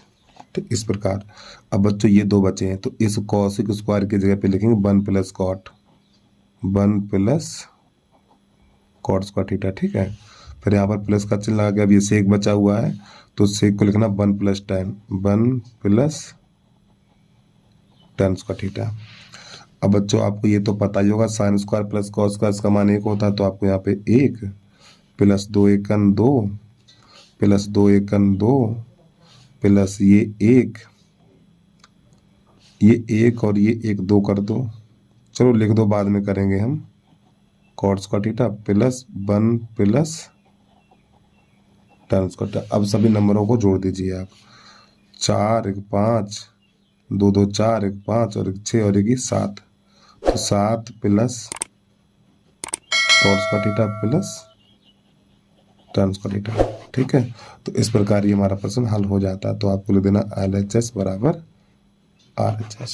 ठीक, इस प्रकार। अब बच्चों ये 2 बचे हैं, तो इस cos² की जगह पे लिखेंगे 1 + cot 1 + cot² थीटा, ठीक है। फिर यहाँ पर प्लस का चिन्ह लगा के अब ये सेक बचा हुआ है तो सेक को लिखना 1 + tan, 1 + tan स्क्वायर थीटा। अब बच्चों आपको ये तो पता ही होगा sin square plus cos square इसका मान 1 होता है, तो आपको यहाँ पे 1 + 2 एकन 2 + 2 एकन 2 प्लस ये 1 और ये 1 2 कर दो, चलो लिख दो, बाद में करेंगे हम। cos square theta plus 1 + tan square theta. अब सभी नंबरों को जोड़ दीजिए आप। 4 1 5 2 2 4 1 5 और 1 6 और 1 7, तो 7 + cos square theta plus tan square theta. ठीक है, तो इस प्रकार ये हमारा प्रश्न हल हो जाता है। तो आपको लिख देना LHS = RHS।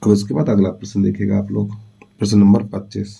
अब इसके बाद अगला प्रश्न देखिएगा आप लोग, प्रश्न नंबर 25।